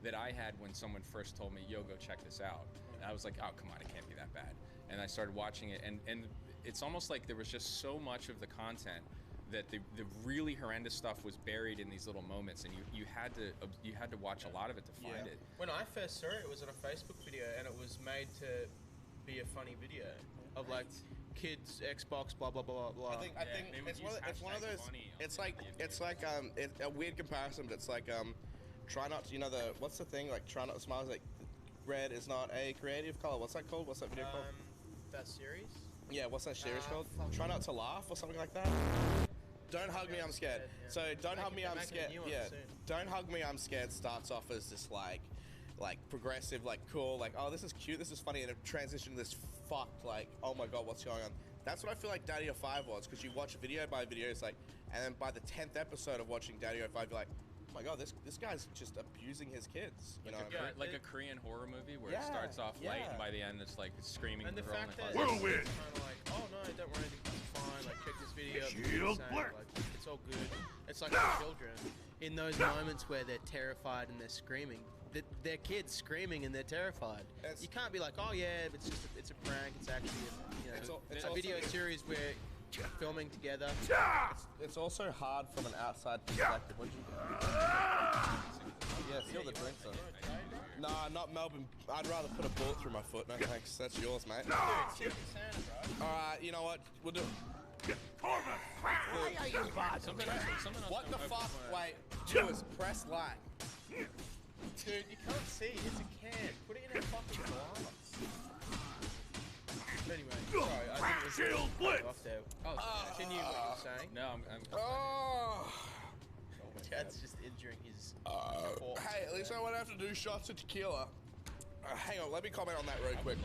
that I had when someone first told me, "Yo, go check this out." And I was like, "Oh, come on, it can't be that bad." And I started watching it, and it's almost like there was just so much of the content that the really horrendous stuff was buried in these little moments, and you had to watch a lot of it to find it. When I first saw it, it was on a Facebook video, and it was made to be a funny video of like kids Xbox blah blah blah blah. I think it's one of those. It's like a weird comparison, but it's like try not to, you know, what's the thing, like try not to smile. It's like red is not a creative color. What's that called? What's that video called? That series? Yeah, what's that series called? Try not to laugh or something like that. Don't hug me, I'm scared. So don't hug me, I'm scared. Yeah, don't hug me, I'm scared starts off as this like progressive, like cool, like, oh, this is cute, this is funny, and it transitioned to this fucked, like, oh my god, what's going on? That's what I feel like Daddy of 5 was, because you watch video by video, it's like, and then by the 10th episode of watching Daddy of 5, you're like, oh my god, this guy's just abusing his kids. You know, like a Korean horror movie where it starts off light and by the end it's like screaming and the girl fact in that the closet. it's kind of like, oh no, don't worry, it's fine. Like check this video. Like it's all good. It's like with children. In those moments where they're terrified and they're screaming, they're kids screaming and they're terrified. You can't be like, oh yeah, it's a prank. It's actually a video series where filming together. It's also hard from an outside perspective. What'd you get? Yeah, steal the drinks though. Nah, not Melbourne. I'd rather put a bullet through my foot. No thanks. That's yours, mate. Alright, you know what? We'll do What the fuck? Wait, Lewis, press like. Dude, you can't see. It's a can. Put it in a fucking glass. Anyway, sorry, I think it was off there. Continue what you were saying. No, I'm Chad's just injuring his Hey, at least I won't have to do shots of tequila. Hang on, let me comment on that real quick.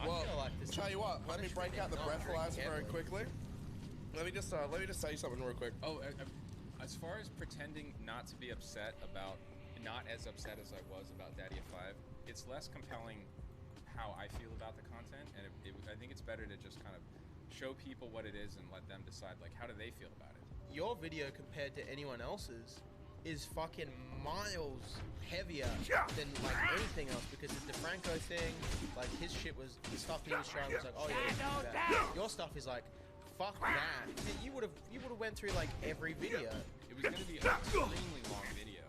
Well, tell you what, let me break out the breathalyzer very quickly. Let me just say something real quick. Oh, as far as pretending not to be upset about, not as upset as I was about Daddy of 5, it's less compelling how I feel about the content, and I think it's better to just kind of show people what it is and let them decide, like, how do they feel about it. Your video compared to anyone else's is fucking miles heavier than like anything else, because the DeFranco thing, like his shit was, the stuff he was showing was like, oh yeah, do that. Your stuff is like, fuck that. You would have went through like every video. It was going to be an extremely long video,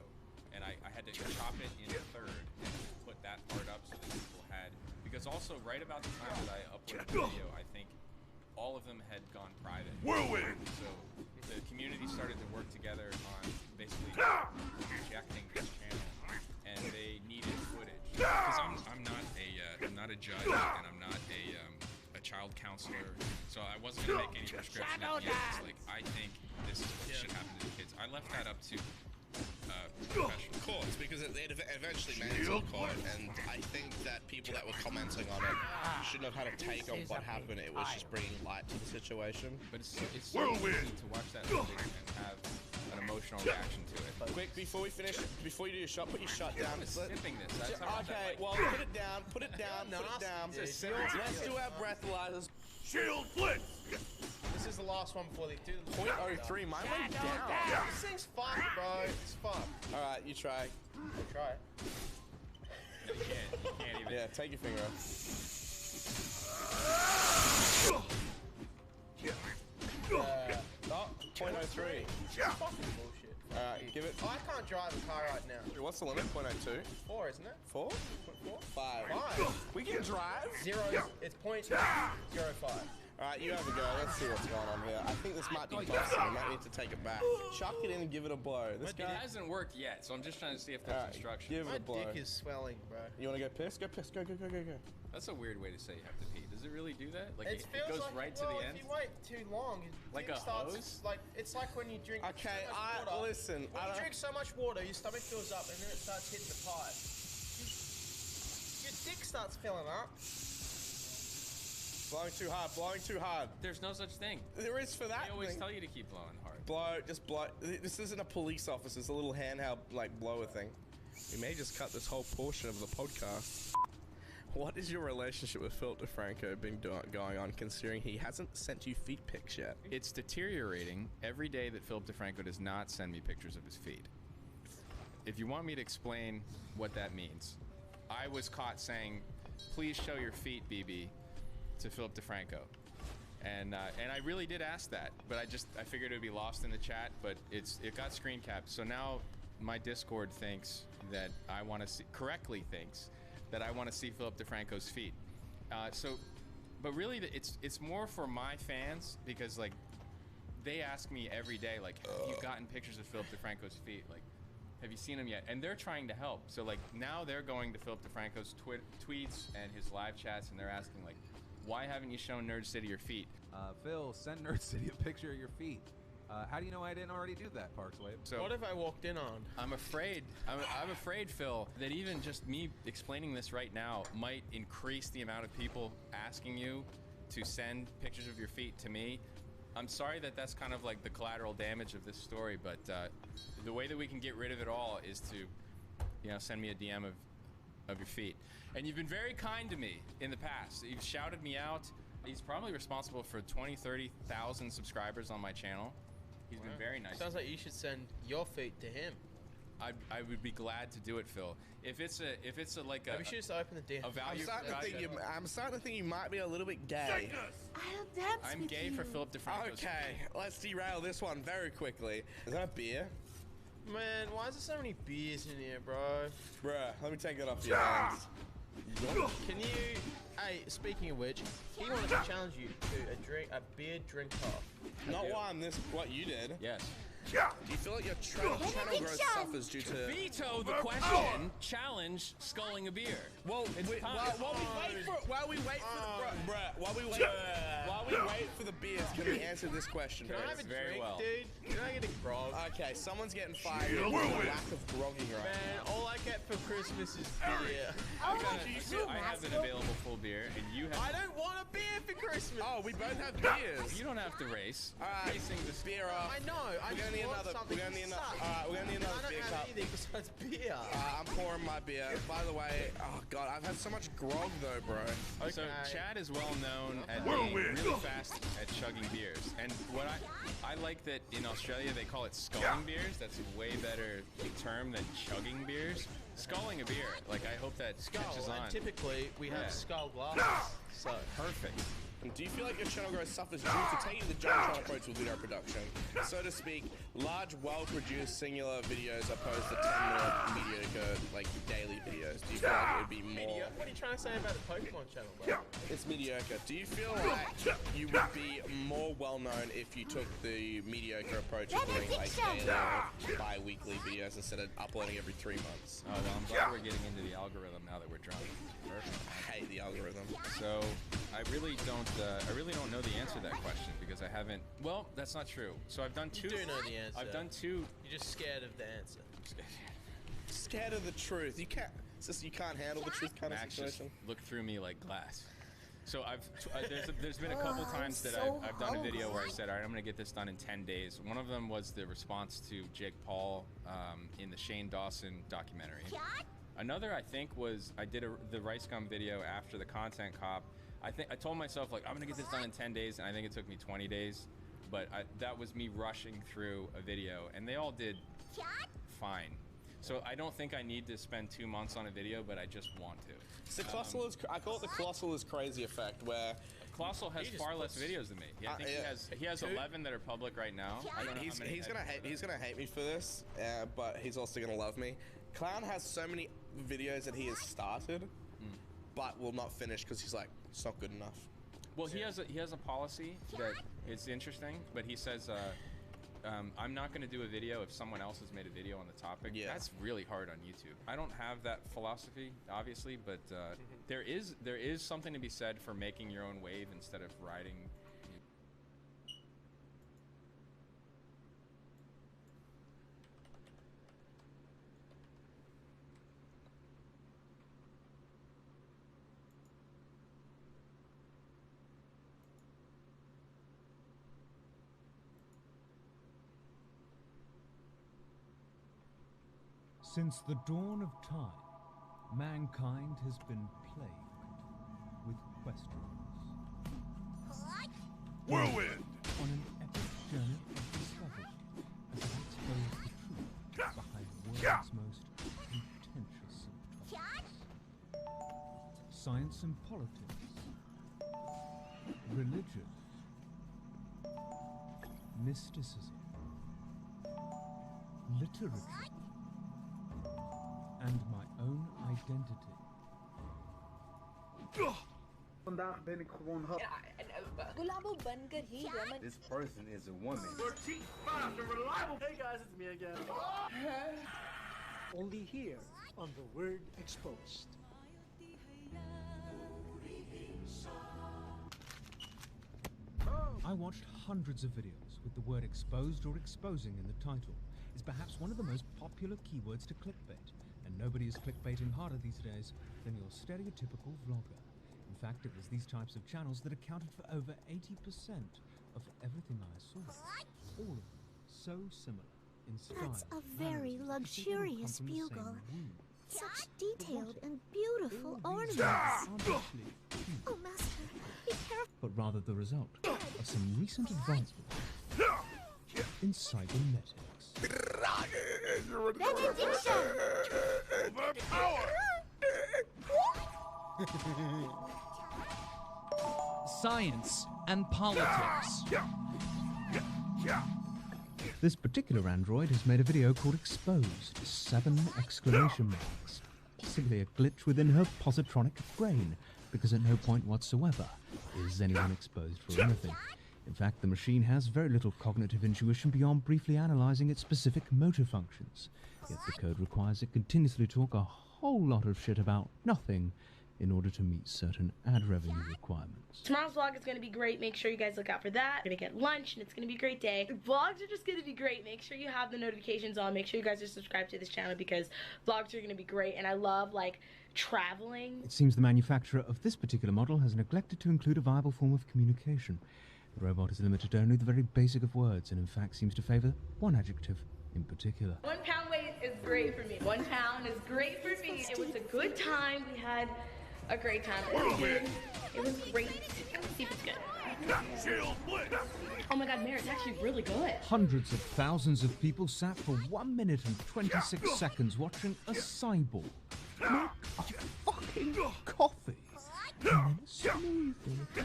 and I had to chop it in a third and put that part up so that people had, because also right about the time that I uploaded the video, I think all of them had gone private. Whirlwind! So the community started to work together on basically rejecting this channel, and they needed footage. Because I'm not a judge, and I'm not a child counselor, so I wasn't gonna make any prescription at the end. It's like, I think this is what should happen to the kids. I left that up to professional courts, because it eventually made it to the court, and I think that people that were commenting on it shouldn't have had a take on what happened. It was just bringing light to the situation. But it's so easy to watch that footage and have an emotional reaction to it. Quick, before we finish, before you do your shot, put your shot down. Sipping this. Okay, well, put it down, put it down. Let's do our breathalyzers. Shield flip! This is the last one before they do the 0.03, mine went down. This thing's fucked, bro. It's fucked. Alright, you try. Try. You can't even. Yeah, take your finger off. Oh, 0.03. Fucking bullshit. Alright, give it. Oh, I can't drive a car right now. What's the limit? 0.02? 4, isn't it? 4? 4? 5. 5. We can drive. 0. It's 0.05. Alright, you have a go. Let's see what's going on here. I think this might be busted. We might need to take it back. Chuck it in and give it a blow. This guy It hasn't worked yet, so I'm just trying to see if there's instructions. Give it a blow. My dick is swelling, bro. You want to go piss? Go piss. Go. That's a weird way to say you have to pee. Does it really do that? Like It it goes like, right well, to the end? If you wait too long, Like it a starts, hose? Like it's like when you drink. Okay, so much water. listen. When you drink so much water, your stomach fills up, and then it starts hitting the pipe. Your dick starts filling up. Blowing too hard. There's no such thing. There is for that. They always thing. tell you to keep blowing hard. Just blow. This isn't a police officer. It's a little handheld, like, blower thing. We may just cut this whole portion of the podcast. What is your relationship with Philip DeFranco been going on, considering he hasn't sent you feet pics yet? It's deteriorating every day that Philip DeFranco does not send me pictures of his feet. If you want me to explain what that means, I was caught saying, "Please show your feet, BB," to Philip DeFranco, and I really did ask that, but I figured it would be lost in the chat, but it got screen capped. So now my Discord thinks that I want to see, correctly thinks that I want to see Philip DeFranco's feet. But really it's more for my fans, because like they ask me every day, like, have you gotten pictures of Philip DeFranco's feet? Like, have you seen him yet? And they're trying to help. So like now they're going to Philip DeFranco's tweets and his live chats, and they're asking like, why haven't you shown Nerd City your feet? Phil, send Nerd City a picture of your feet. How do you know I didn't already do that, Parkswave? So what have I walked in on? I'm afraid, Phil, that even just me explaining this right now might increase the amount of people asking you to send pictures of your feet to me. I'm sorry that that's kind of like the collateral damage of this story, but the way that we can get rid of it all is to, send me a DM of your feet. And you've been very kind to me in the past. You've shouted me out. He's probably responsible for 20,000, 30,000 subscribers on my channel. He's been very nice. Sounds like you should send your feet to him. I would be glad to do it, Phil. If it's a like a. Maybe you should just open the DM. A value. I'm starting to think you might be a little bit gay. I'll dance I'm with gay you. for Philip DeFranco. Okay, let's derail this one very quickly. Is that a beer? Man, why is there so many beers in here, bro? Bruh, let me take that off your hands. Can you? Hey, speaking of which, he wanted to challenge you to a beer drink-off. Not why I'm this. What you did? Yes. Do you feel like your channel growth suffers due to Veto the question. Challenge sculling a beer. Well, while we wait for the beers, can we answer this question? Can I have a very drink, well. dude? Can I get a grog? Okay, someone's getting fired for the lack of grogging right Man, all I get for Christmas is beer. I have an available full beer, and you have. I don't want a beer for Christmas. Oh, we both have beers. You don't have to race. All right, Racing the beer off. I know. We're gonna need another. We're gonna need another. All right, we're gonna need another beer cup. I don't have anything besides beer. I'm pouring my beer. By the way, oh god, I've had so much grog though, bro. Okay. So Chad is well known at being really fast at chugging beers, and what I like that in Australia they call it sculling beers. That's a way better term than chugging beers. Sculling a beer, like I hope that catches on. And typically we have skull glasses. So perfect. And do you feel like your channel growth suffers due to taking the giant approach with video production? So to speak, large, well-produced, singular videos opposed to 10-minute mediocre, like, daily videos. Do you feel like it would be more... What are you trying to say about the Pokemon channel, bro? It's mediocre. Do you feel like you would be more well-known if you took the mediocre approach of doing, like, daily or bi-weekly videos instead of uploading every 3 months? Oh, well, I'm glad we're getting into the algorithm now that we're drunk. Perfect. I hate the algorithm. So, I really don't know the answer to that question because I haven't. Well, that's not true. So I've done two. You do know the answer. I've done two. You're just scared of the answer. Scared of the truth. You can't. It's just you can't handle the truth kind Max of situation. just looked through me like glass. So there's been a couple times that I've done a video where I said, all right, I'm gonna get this done in 10 days. One of them was the response to Jake Paul in the Shane Dawson documentary. Another, I think, was I did the Rice Gum video after the Content Cop. I told myself, like, I'm gonna get this done in 10 days, and I think it took me 20 days. But that was me rushing through a video, and they all did fine. So I don't think I need to spend 2 months on a video, but I just want to. It's the Colossal I call it the Colossal is crazy effect, where Colossal has far less videos than me. I think he has 11 that are public right now. I don't know how many he's gonna hate me for this, but he's also gonna love me. Clown has so many videos that he has started, but will not finish because he's like, it's not good enough. Well, he has a policy that it's interesting, but he says, I'm not going to do a video if someone else has made a video on the topic. Yeah. That's really hard on YouTube. I don't have that philosophy, obviously, but there is something to be said for making your own wave instead of riding. Since the dawn of time, mankind has been plagued with questions. Whirlwind! On an epic journey of discovery as it exposed the truth behind the world's most contentious topics. Science and politics. Religion. Mysticism. Literature. And my own identity. Vandaag ben ik gewoon hap. This person is a woman. Hey guys, it's me again. Only here on The Word Exposed. I watched hundreds of videos with the word exposed or exposing in the title. It's perhaps one of the most popular keywords to clickbait, and nobody is clickbaiting harder these days than your stereotypical vlogger. In fact, it was these types of channels that accounted for over 80% of everything I saw. All of them so similar in style. That's a very luxurious bugle. Such detailed and beautiful ornaments. Oh, Master, be careful. But rather the result of some recent advancements in cybernetics. Science and politics. This particular android has made a video called Exposed, 7 exclamation marks. Possibly a glitch within her positronic brain, because at no point whatsoever is anyone exposed for anything. In fact, the machine has very little cognitive intuition beyond briefly analyzing its specific motor functions. Yet the code requires it continuously talk a whole lot of shit about nothing in order to meet certain ad revenue requirements. Tomorrow's vlog is going to be great. Make sure you guys look out for that. We're going to get lunch and it's going to be a great day. Vlogs are just going to be great. Make sure you have the notifications on. Make sure you guys are subscribed to this channel because vlogs are going to be great. And I love like traveling. It seems the manufacturer of this particular model has neglected to include a viable form of communication. The robot is limited to only the very basic of words and in fact seems to favor one adjective in particular. 1 pound weight is great for me. 1 pound is great for me. It was a good time. We had a great time. It was good. It was great. Let's see if it's good. Oh my god, Mare, it's actually really good. Hundreds of thousands of people sat for 1 minute and 26 seconds watching a cyborg make a fucking coffee.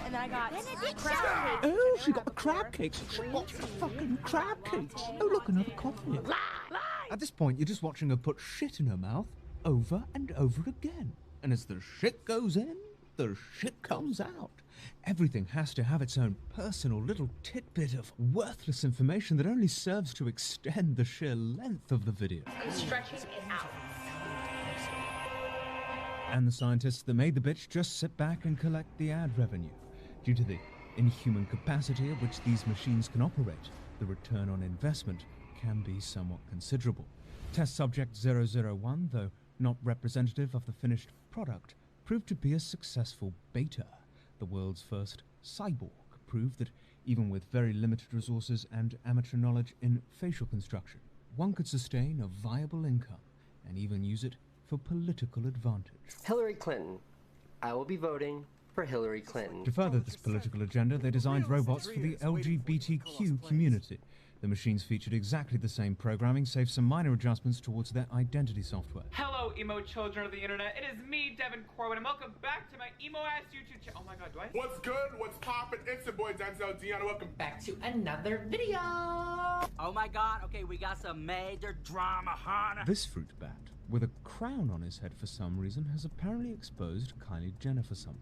And I got crab cakes. Oh, she got the crab cakes. She got the fucking crab cakes. Oh, look, another coffee. At this point, you're just watching her put shit in her mouth over and over again. And as the shit goes in, the shit comes out. Everything has to have its own personal little tidbit of worthless information that only serves to extend the sheer length of the video. I'm stretching it out. And the scientists that made the bitch just sit back and collect the ad revenue. Due to the inhuman capacity at which these machines can operate, the return on investment can be somewhat considerable. Test subject 001, though not representative of the finished product, proved to be a successful beta. The world's first cyborg proved that even with very limited resources and amateur knowledge in facial construction, one could sustain a viable income and even use it for political advantage. Hillary Clinton. I will be voting for Hillary Clinton. To further this political agenda, they designed robots for the LGBTQ community. The machines featured exactly the same programming, save some minor adjustments towards their identity software. Hello, emo children of the internet. It is me, Devin Corwin, and welcome back to my emo-ass YouTube channel. Oh my god, do I? What's good? What's poppin'? It's your boy Denzel Dion. Welcome Back to another video. Oh my god, okay, we got some major drama, huh? This fruit bat, with a crown on his head for some reason, has apparently exposed Kylie Jenner for something.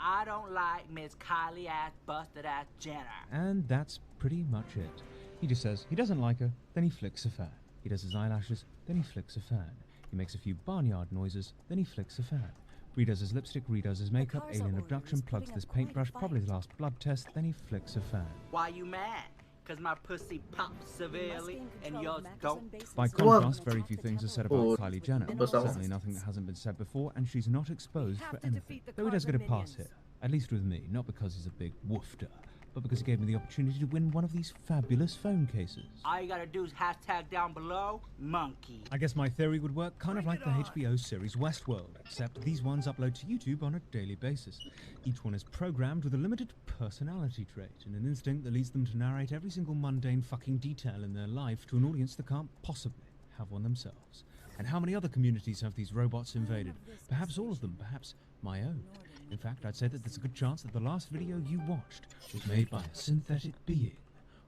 I don't like Miss Kylie ass, busted ass Jenner. And that's pretty much it. He just says he doesn't like her, then he flicks a fan. He does his eyelashes, then he flicks a fan. He makes a few barnyard noises, then he flicks a fan. Redoes his lipstick, redoes his makeup, alien abduction, plugs this paintbrush, probably his last blood test, then he flicks a fan. Why you mad? Cause my pussy pops severely and yours don't. By contrast, very few things are said about Kylie Jenner. Certainly nothing that hasn't been said before, and she's not exposed for anything. Though he does get a pass here, at least with me, not because he's a big woofter, but because he gave me the opportunity to win one of these fabulous phone cases. All you gotta do is hashtag down below, monkey. I guess my theory would work kind of like the HBO series Westworld, except these ones upload to YouTube on a daily basis. Each one is programmed with a limited personality trait and an instinct that leads them to narrate every single mundane fucking detail in their life to an audience that can't possibly have one themselves. And how many other communities have these robots invaded? Perhaps all of them, perhaps my own. In fact, I'd say that there's a good chance that the last video you watched was made by a synthetic being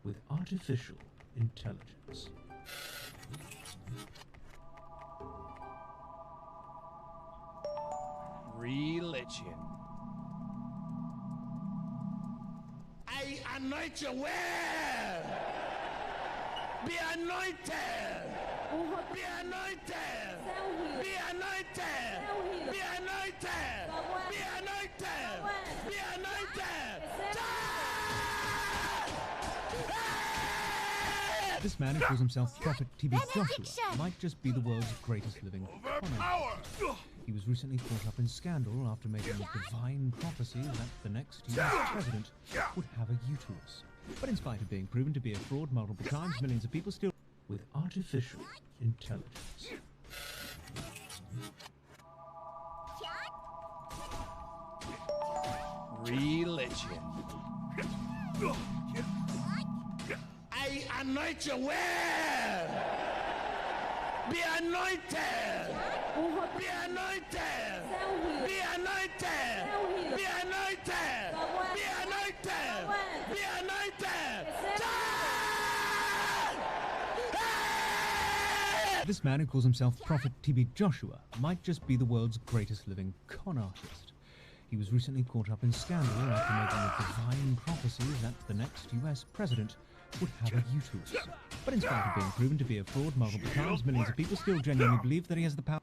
with artificial intelligence. Religion. I anoint you well. Be anointed. Be anointed. Be anointed. Be anointed. Be anointed. Be anointed. This man who calls himself Prophet TB Joshua might just be the world's greatest living con. He was recently caught up in scandal after making a divine prophecy that the next US president would have a uterus. But in spite of being proven to be a fraud multiple times, millions of people still with artificial intelligence. Religion. I anoint you well. Be anointed. Be anointed. Be anointed. Be anointed. Be anointed. Be anointed. This man who calls himself Prophet TB Joshua might just be the world's greatest living con artist. He was recently caught up in scandal after making a divine prophecy that the next US president would have a uterus. But in spite of being proven to be a fraud multiple times, millions of people still genuinely believe that he has the power.